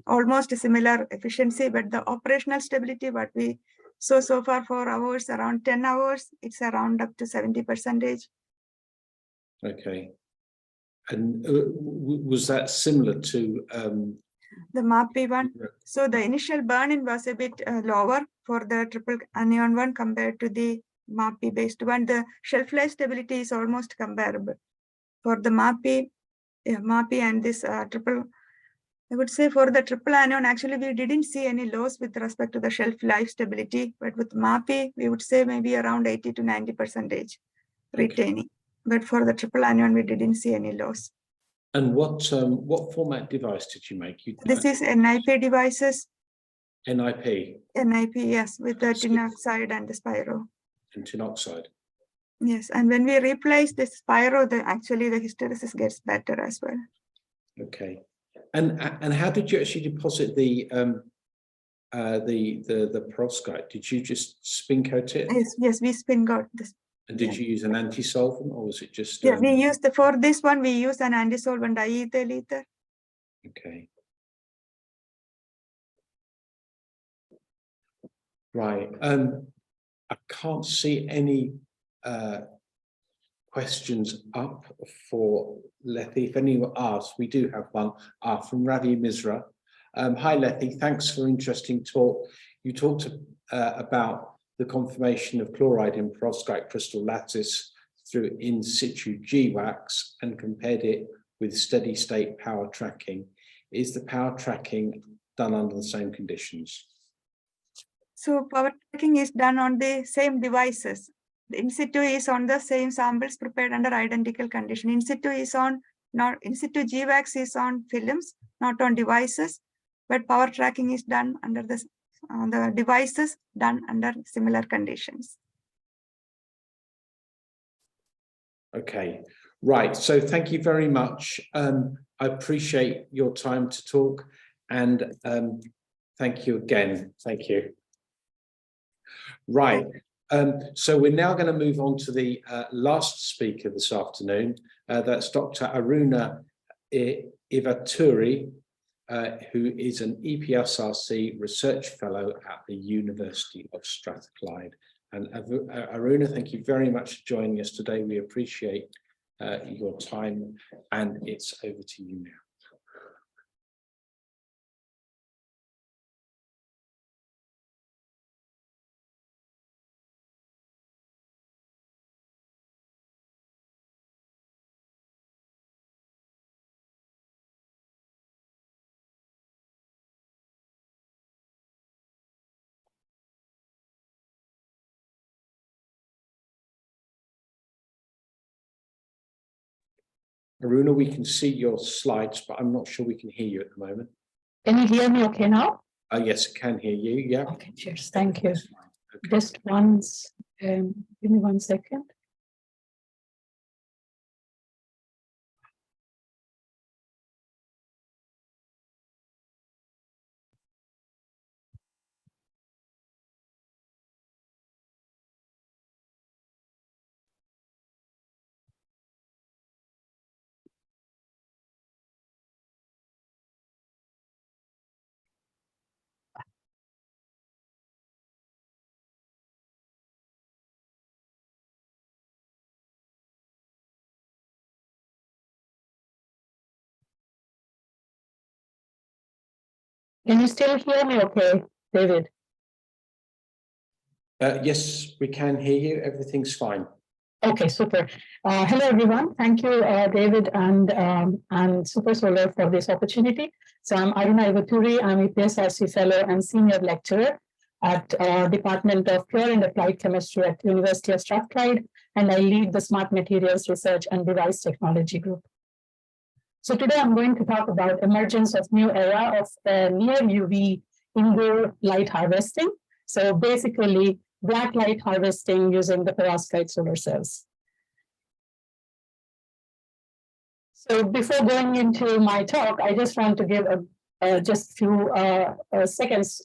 almost a similar efficiency, but the operational stability, what we saw so far 4 hours, around 10 hours, it's around up to 70%. Okay. And was that similar to the MAPI one? So the initial burn-in was a bit lower for the triple anion one compared to the MAPI based one. The shelf life stability is almost comparable. For the MAPI and this triple, I would say for the triple anion, actually we didn't see any loss with respect to the shelf life stability, but with MAPI, we would say maybe around 80 to 90% retaining. Okay. But for the triple anion, we didn't see any loss. And what format device did you make? This is NIP devices. NIP? NIP, yes, with the tin oxide and the spiro. And tin oxide. Yes, and when we replace the spiro, actually the hysteresis gets better as well. Okay. And how did you actually deposit the perovskite? Did you just spin coat it? Yes, we spin coat this. And did you use an anti-solvent, or was it just? Yeah, we used for this one, we use an anti-solvent diethyl ether. Okay. Right. I can't see any questions up for Lethy. If anyone asks, we do have one from Ravi Misra. Hi, Lethy. Thanks for interesting talk. You talked about the confirmation of chloride in perovskite crystal lattice through in situ GWAX and compared it with steady state power tracking. Is the power tracking done under the same conditions? So power tracking is done on the same devices. The in situ is on the same samples prepared under identical condition. In situ is on, not in situ GWAX is on films, not on devices, but power tracking is done under the devices done under similar conditions. Okay, right. So thank you very much. I appreciate your time to talk, and thank you again. Thank you. Right. So we're now going to move on to the last speaker this afternoon. That's Dr. Aruna Ivaturi, who is an EPSRC Research Fellow at the University of Strathclyde. And Aruna, thank you very much for joining us today. We appreciate your time, and it's over to you now. Aruna, we can see your slides, but I'm not sure we can hear you at the moment. Can you hear me okay now? Yes, I can hear you. Yeah. Okay, cheers. Thank you. Okay. Just once, give me 1 second. Can you still hear me okay, David? Yes, we can hear you. Everything's fine. Okay, super. Hello, everyone. Thank you, David and Super Solar for this opportunity. So I'm Aruna Ivaturi. I'm a PSRC Fellow and Senior Lecturer at Department of Pure and Applied Chemistry at University of Strathclyde, and I lead the Smart Materials Research and Device Technology Group. So today I'm going to talk about emergence of new era of near UV indoor light harvesting. So basically, black light harvesting using the perovskite solar cells. So before going into my talk, I just want to give just a few seconds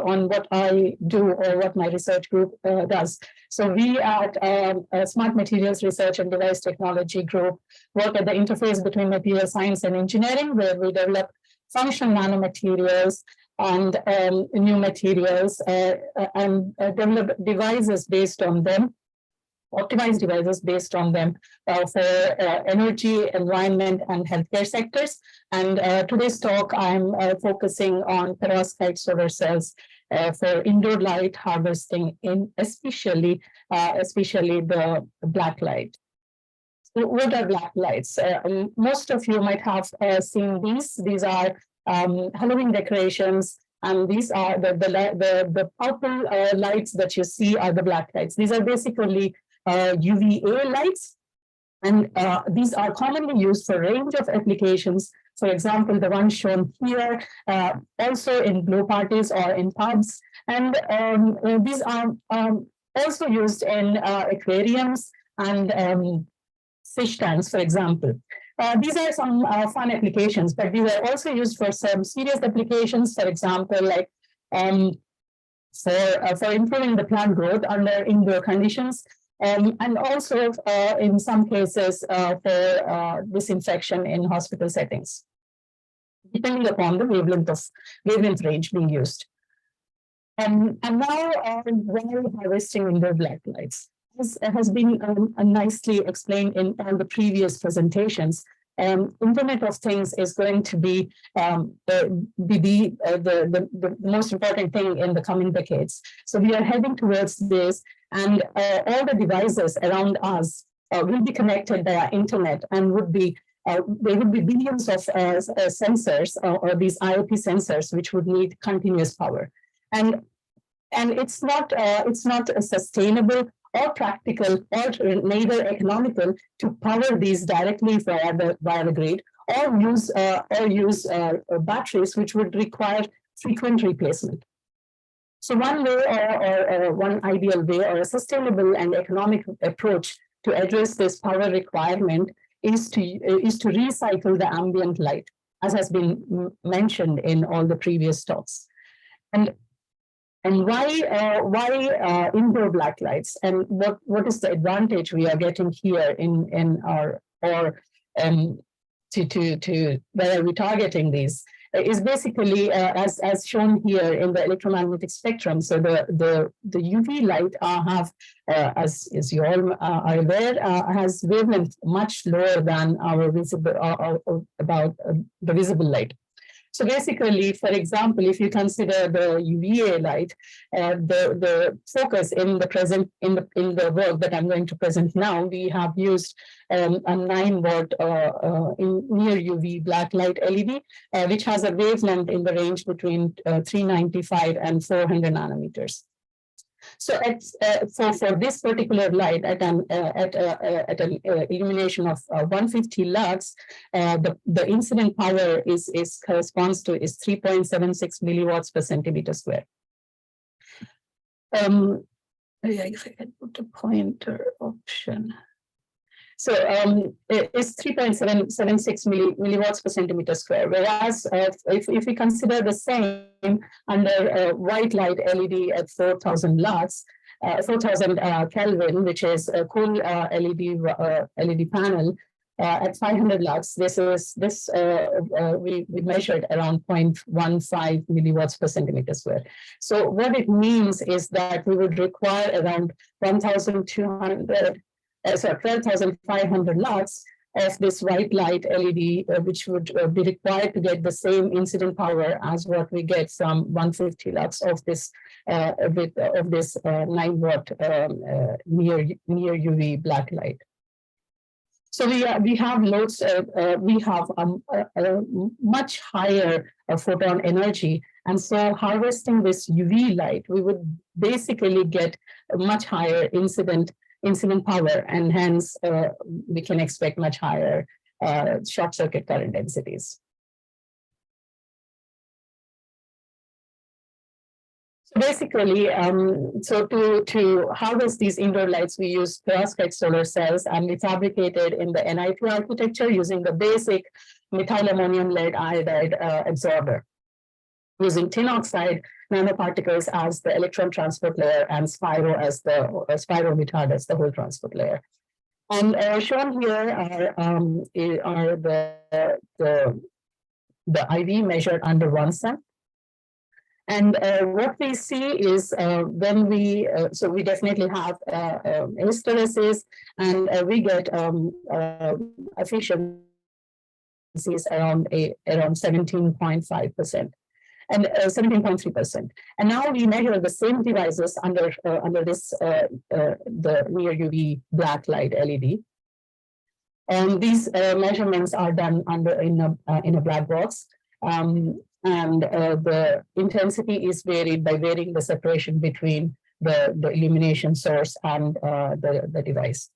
on what I do or what my research group does. So we at Smart Materials Research and Device Technology Group work at the interface between material science and engineering, where we develop functional nanomaterials and new materials and develop devices based on them, optimized devices based on them for energy, environment, and healthcare sectors. And today's talk, I'm focusing on perovskite solar cells for indoor light harvesting, in especially the black light. So what are black lights? Most of you might have seen these. These are Halloween decorations, and these are the purple lights that you see are the black lights. These are basically UVA lights, and these are commonly used for a range of applications. For example, the one shown here, also in blow parties or in pubs, and these are also used in aquariums and fish tanks, for example. These are some fun applications, but these are also used for some serious applications, for example, like for improving the plant growth under indoor conditions, And also in some cases for disinfection in hospital settings, depending upon the wavelength range being used. And now while harvesting indoor black lights, this has been nicely explained in all the previous presentations. Internet of Things is going to be the most important thing in the coming decades. So we are heading towards this, and all the devices around us will be connected via internet, and would be there would be billions of sensors or these IoT sensors which would need continuous power, and it's not sustainable or practical or neither economical to power these directly via the grid, or use batteries which would require frequent replacement. So one way or one ideal way or a sustainable and economic approach to address this power requirement is to recycle the ambient light, as has been mentioned in all the previous talks. And why indoor black lights, and what is the advantage we are getting here in our, or to where are we targeting these, is basically as shown here in the electromagnetic spectrum. So the UV light have as you all are aware has wavelength much lower than our visible about the visible light. So basically, for example, if you consider the UVA light, the focus in the work that I'm going to present now, we have used a 9-watt near UV black light LED, which has a wavelength in the range between 395 and 400 nanometers. So for this particular light at an illumination of 150 lux, the incident power corresponds to 3.76 milliwatts per centimeter square. If I can put a pointer option. So it's 3.76 milliwatts per centimeter square. Whereas if we consider the same under white light LED at 4,000 lux, 4,000 Kelvin, which is a cool LED panel at 500 lux, we measured around 0.15 milliwatts per centimeter square. So what it means is that we would require around 12,500 lux of this white light LED, which would be required to get the same incident power as what we get from 150 lux of this 9-watt near UV black light. So we have loads. We have a much higher photon energy, and so harvesting this UV light, we would basically get a much higher incident power, and hence we can expect much higher short circuit current densities. So basically, so to harvest these indoor lights, we use perovskite solar cells, and we fabricated in the NIP architecture using the basic methylammonium lead iodide absorber, using tin oxide nanoparticles as the electron transport layer and spiro as the spirometard as the whole transport layer. And shown here are the IV measured under 1 cell. And what we see is when we, so we definitely have hysteresis, and we get efficiencies around 17.5%. And 17.3%. And now we measure the same devices under this the near UV black light LED. And these measurements are done in a black box. And the intensity is varied by varying the separation between the illumination source and the device.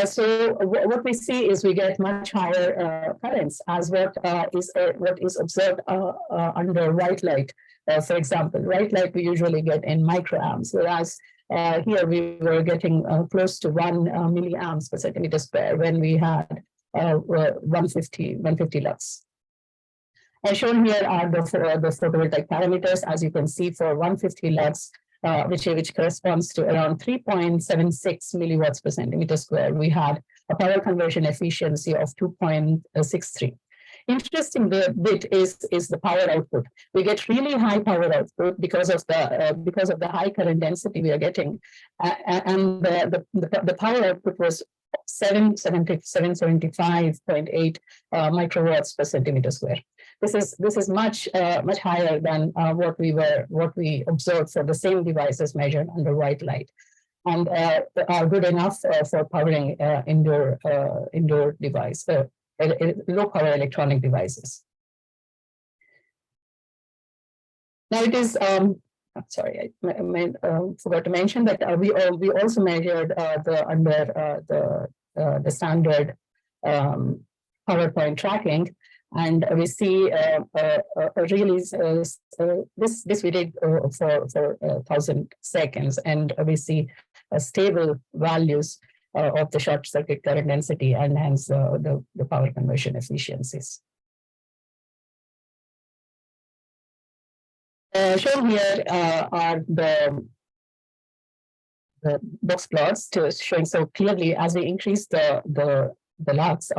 So what we see is we get much higher currents as what is observed under white light. For example, white light we usually get in microamps, whereas here we were getting close to 1 milliamps per centimeter square when we had 150 lux. As shown here are the photovoltaic parameters. As you can see, for 150 lux, which corresponds to around 3.76 milliwatts per centimeter square, we had a power conversion efficiency of 2.63. Interesting bit is the power output. We get really high power output because of the high current density we are getting, and the power output was 775.8 microwatts per centimeter square. This is much higher than what we observed for the same devices measured under white light, and are good enough for powering indoor device. Low power electronic devices. Now it is, sorry, I forgot to mention that we also measured the standard PowerPoint tracking, and we see really this we did for 1,000 seconds, and we see stable values of the short circuit current density and hence the power conversion efficiencies. Shown here are the box plots showing so clearly as we increase the lux,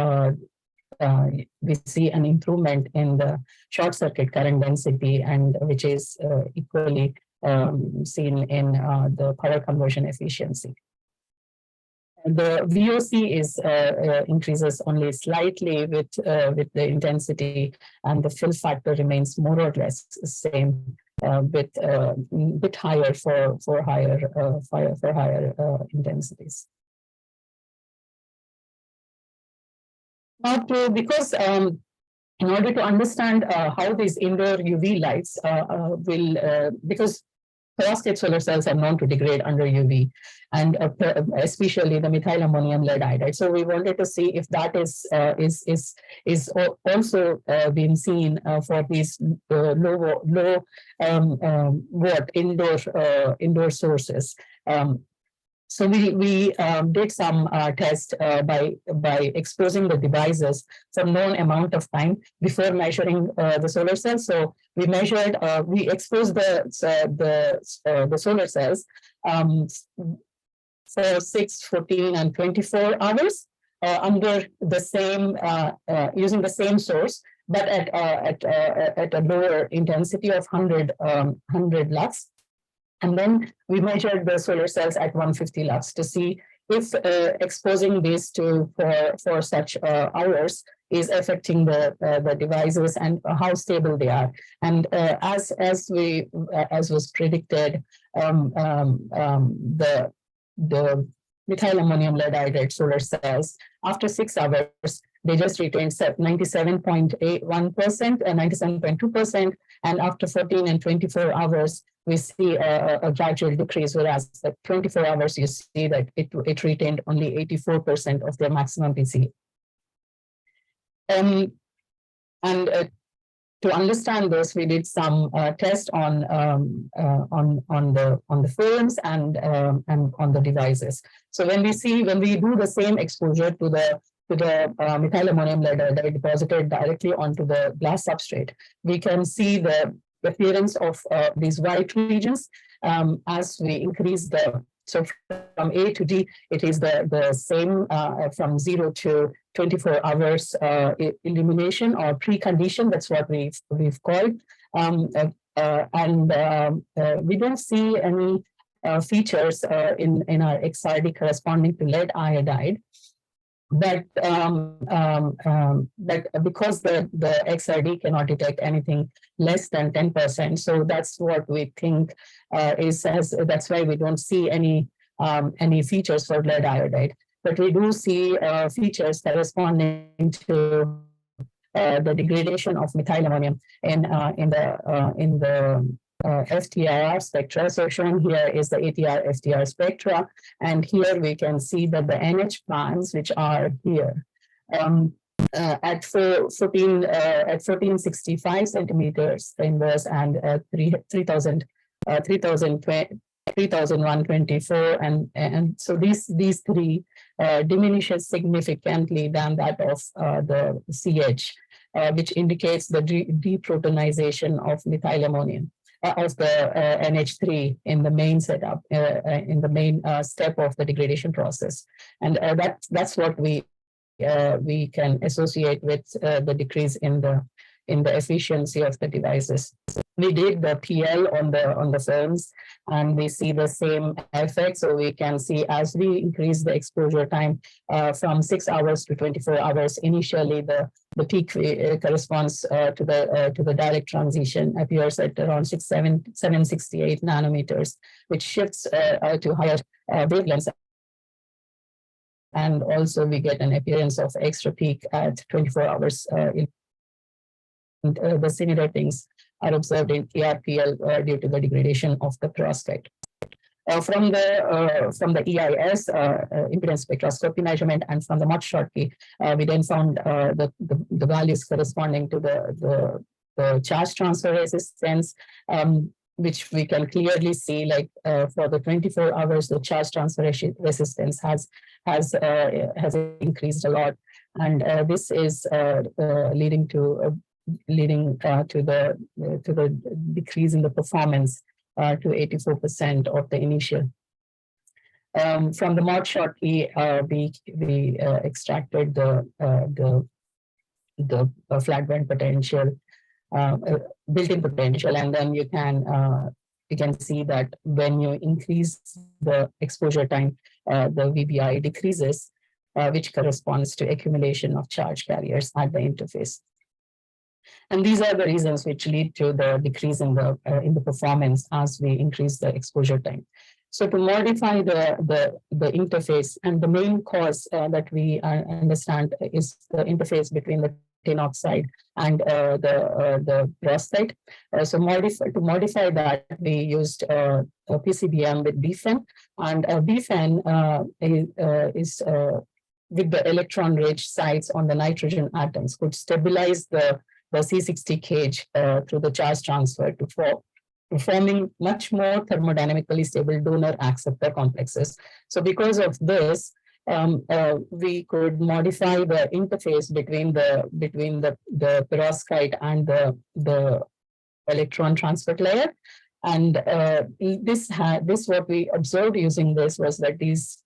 we see an improvement in the short circuit current density, and which is equally seen in the power conversion efficiency. The VOC is increases only slightly with the intensity, and the fill factor remains more or less the same, with bit higher for higher intensities. Now, because in order to understand how these indoor UV lights will, because perovskite solar cells are known to degrade under UV, and especially the methyl ammonium lead iodide. So we wanted to see if that is also being seen for these low watt indoor sources. So we did some test by exposing the devices for known amount of time before measuring the solar cells. So we measured, we exposed the solar cells for 6, 14, and 24 hours under the same using the same source, but at a lower intensity of 100 lux. And then we measured the solar cells at 150 lux to see if exposing these for such hours is affecting the devices and how stable they are. And as was predicted, the methyl ammonium lead iodide solar cells, after 6 hours, they just retained 97.81% and 97.2%, and after 14 and 24 hours, we see a gradual decrease, whereas at 24 hours, you see that it retained only 84% of their maximum PC. And to understand this, we did some tests on the films and on the devices. So when we do the same exposure to the methyl ammonium lead iodide deposited directly onto the glass substrate, we can see the appearance of these white regions as we increase so from A to D, it is the same from 0 to 24 hours illumination or precondition. That's what we've called. We don't see any features in our XRD corresponding to lead iodide. But because the XRD cannot detect anything less than 10%, so that's what we think that's why we don't see any features for lead iodide. But we do see features corresponding to the degradation of methyl ammonium in the FTIR spectra. So shown here is the ATR FTR spectra, and here we can see that the NH bands, which are here, at 1465 centimeters inverse and at 3124, and so these three diminishes significantly than that of the CH, which indicates the deprotonization of methyl ammonium. of the NH3 in the main setup, in the main step of the degradation process. And that's what we can associate with the decrease in the efficiency of the devices. We did the PL on the films, and we see the same effect. So we can see as we increase the exposure time from 6 hours to 24 hours, initially the peak corresponds to the direct transition appears at around 768 nanometers, which shifts to higher wavelengths. And also we get an appearance of extra peak at 24 hours. The similar things are observed in ARPL due to the degradation of the perovskite. From the EIS impedance spectroscopy measurement and from the Mott Schottky, we then found the values corresponding to the charge transfer resistance, which we can clearly see, like for the 24 hours, the charge transfer resistance has increased a lot, and this is leading to the decrease in the performance to 84% of the initial. From the Mott Schottky, we extracted the flat band potential, built-in potential, and then you can see that when you increase the exposure time, the VBI decreases, which corresponds to accumulation of charge carriers at the interface. And these are the reasons which lead to the decrease in the performance as we increase the exposure time. So to modify the interface, and the main cause that we understand is the interface between the tin oxide and the perovskite. So to modify that, we used a PCBM with BFEN, and BFEN is with the electron-rich sites on the nitrogen atoms could stabilize the C60 cage through the charge transfer to forming much more thermodynamically stable donor-acceptor complexes. So because of this, we could modify the interface between the perovskite and the electron transfer layer. And this what we observed using this was that these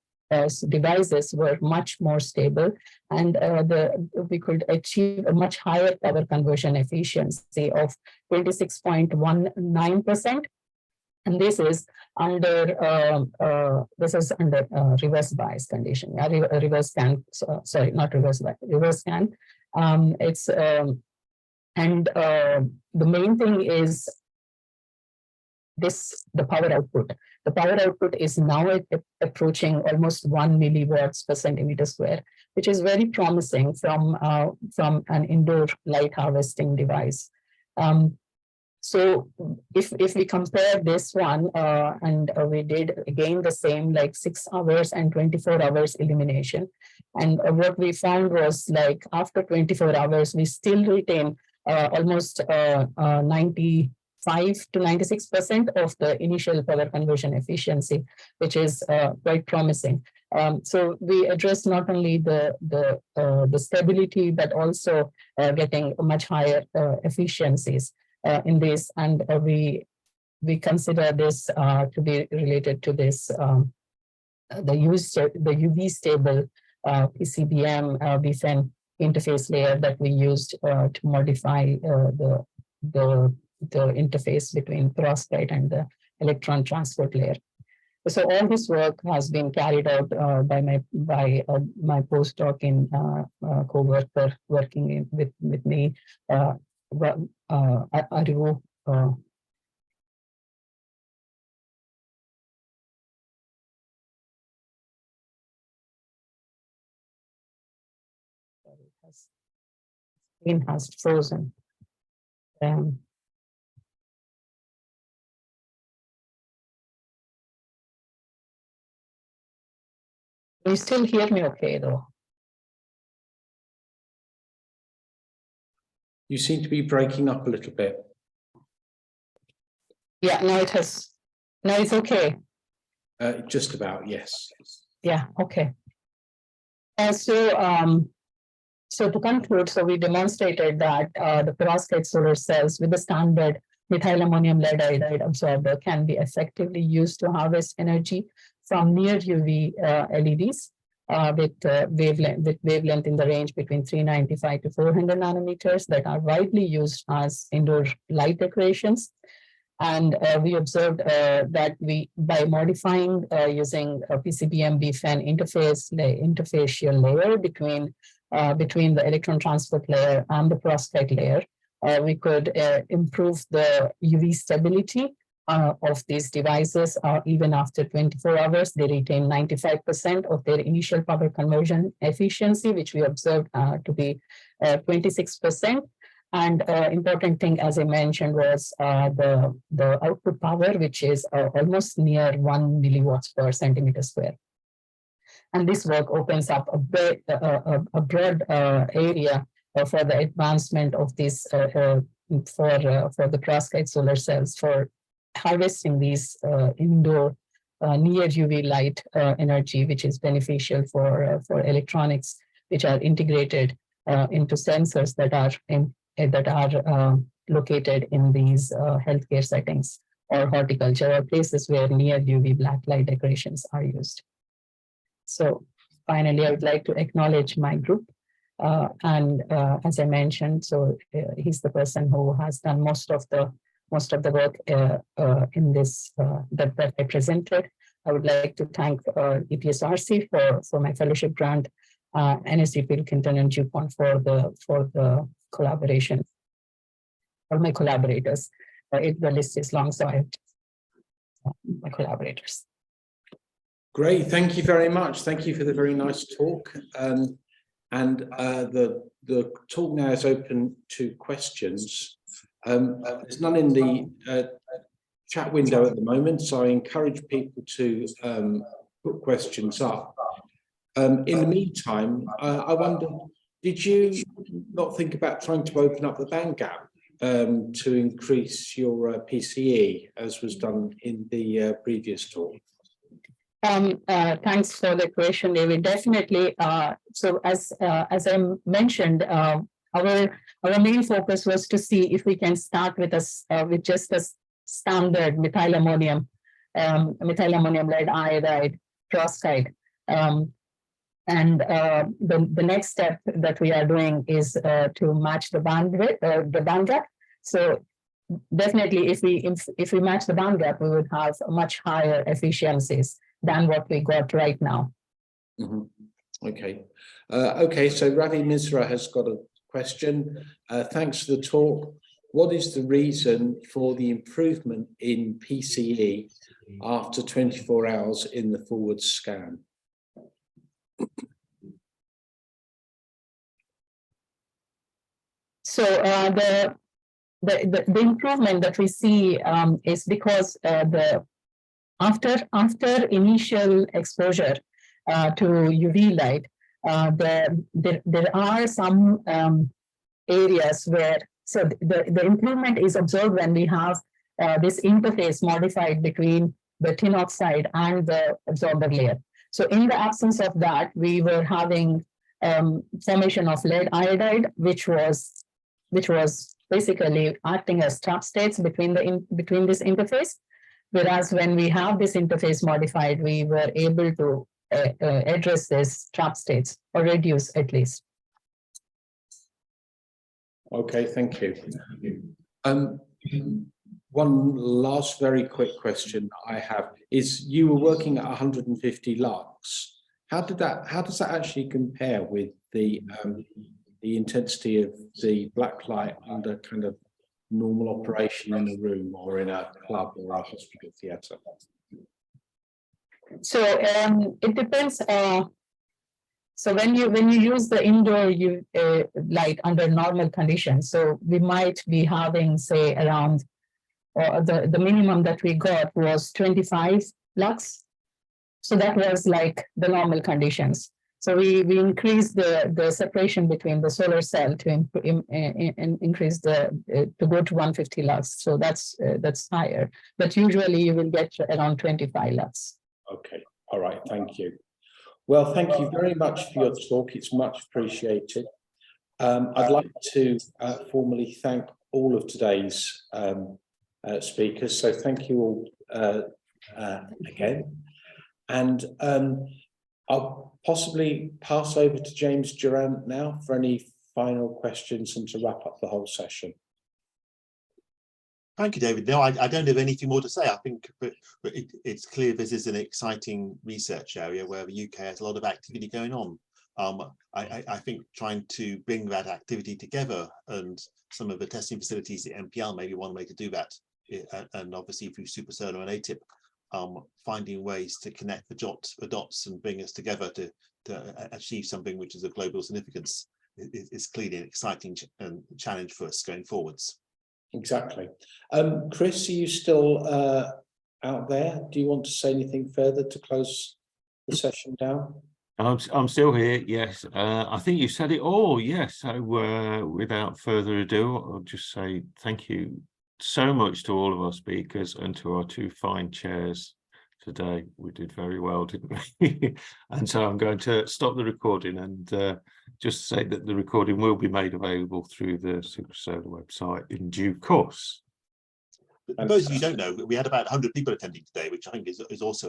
devices were much more stable, and we could achieve a much higher power conversion efficiency of 26.19%. And this is under reverse bias condition, reverse scan. Sorry, not reverse bias, reverse scan. The main thing is the power output. The power output is now approaching almost 1 milliwatts per centimeter square, which is very promising from an indoor light harvesting device. So if we compare this one and we did again the same, like 6 hours and 24 hours illumination, and what we found was, like, after 24 hours, we still retain almost 95 to 96% of the initial power conversion efficiency, which is quite promising. So we address not only the stability, but also getting much higher efficiencies in this, and we consider this to be related to this the UV stable PCBM BFEN interface layer that we used to modify the interface between perovskite and the electron transport layer. So all this work has been carried out by my postdoc in co-worker working with me, Arivu. Screen has frozen. Can you still hear me okay, though? You seem to be breaking up a little bit. Yeah, now it's okay. Just about, yes. Yeah, okay. So to conclude, so we demonstrated that the perovskite solar cells with the standard methylammonium lead iodide absorber can be effectively used to harvest energy from near UV LEDs with wavelength in the range between 395 to 400 nanometers that are widely used as indoor light decorations. And we observed that by modifying using a PCBM BFEN interfacial layer between the electron transport layer and the perovskite layer, we could improve the UV stability of these devices. Even after 24 hours, they retain 95% of their initial power conversion efficiency, which we observed to be 26%. And important thing, as I mentioned, was the output power, which is almost near 1 milliwatts per centimeter square. And this work opens up a broad area for the advancement of this for the perovskite solar cells for harvesting these indoor near UV light energy, which is beneficial for electronics, which are integrated into sensors that are located in these healthcare settings or horticulture or places where near UV black light decorations are used. So finally, I would like to acknowledge my group. As I mentioned, so he's the person who has done most of the work in this that I presented. I would like to thank EPSRC for my fellowship grant, NSD Pilkington and DuPont for the collaboration, for my collaborators. The list is long, so I have my collaborators. Great, thank you very much. Thank you for the very nice talk. The talk now is open to questions. There's none in the chat window at the moment, so I encourage people to put questions up. In the meantime, I wonder, did you not think about trying to open up the band gap to increase your PCE, as was done in the previous talk? Thanks for the question, David. Definitely. So as I mentioned, our main focus was to see if we can start with just a standard methylammonium lead iodide perovskite. The next step that we are doing is to match the band gap. So definitely, if we match the band gap, we would have much higher efficiencies than what we got right now. Mm-hmm. Okay. Okay, so Ravi Misra has got a question. Thanks for the talk. What is the reason for the improvement in PCE after 24 hours in the forward scan? So the improvement that we see is because after initial exposure to UV light, there are some areas where the improvement is observed when we have this interface modified between the tin oxide and the absorber layer. So in the absence of that, we were having formation of lead iodide, which was basically acting as trap states between this interface. Whereas when we have this interface modified, we were able to address these trap states or reduce at least. Okay, thank you. One last very quick question I have is: you were working at 150 lux. How does that actually compare with the intensity of the black light under kind of normal operation in a room or in a club or a hospital theatre? So it depends. So when you use the indoor light under normal conditions, so we might be having, say, around the minimum that we got was 25 lux. So that was like the normal conditions. So we increased the separation between the solar cell to increase to go to 150 lux. So that's higher, but usually you will get around 25 lux. Okay, all right, thank you. Well, thank you very much for your talk. It's much appreciated. I'd like to formally thank all of today's speakers. So thank you all again. And I'll possibly pass over to James Durant now for any final questions and to wrap up the whole session. Thank you, David. No, I don't have anything more to say. I think it's clear this is an exciting research area where the UK has a lot of activity going on. I think trying to bring that activity together and some of the testing facilities at MPL may be one way to do that. And obviously through Super Solar and ATIP, finding ways to connect the dots and bring us together to achieve something which is of global significance is clearly an exciting challenge for us going forwards. Exactly. Chris, are you still out there? Do you want to say anything further to close the session down? I'm still here, yes. I think you said it all, yes. So without further ado, I'll just say thank you so much to all of our speakers and to our two fine chairs today. We did very well, didn't we? And so I'm going to stop the recording and just say that the recording will be made available through the Super Solar website in due course. For those of you who don't know, we had about 100 people attending today, which I think is also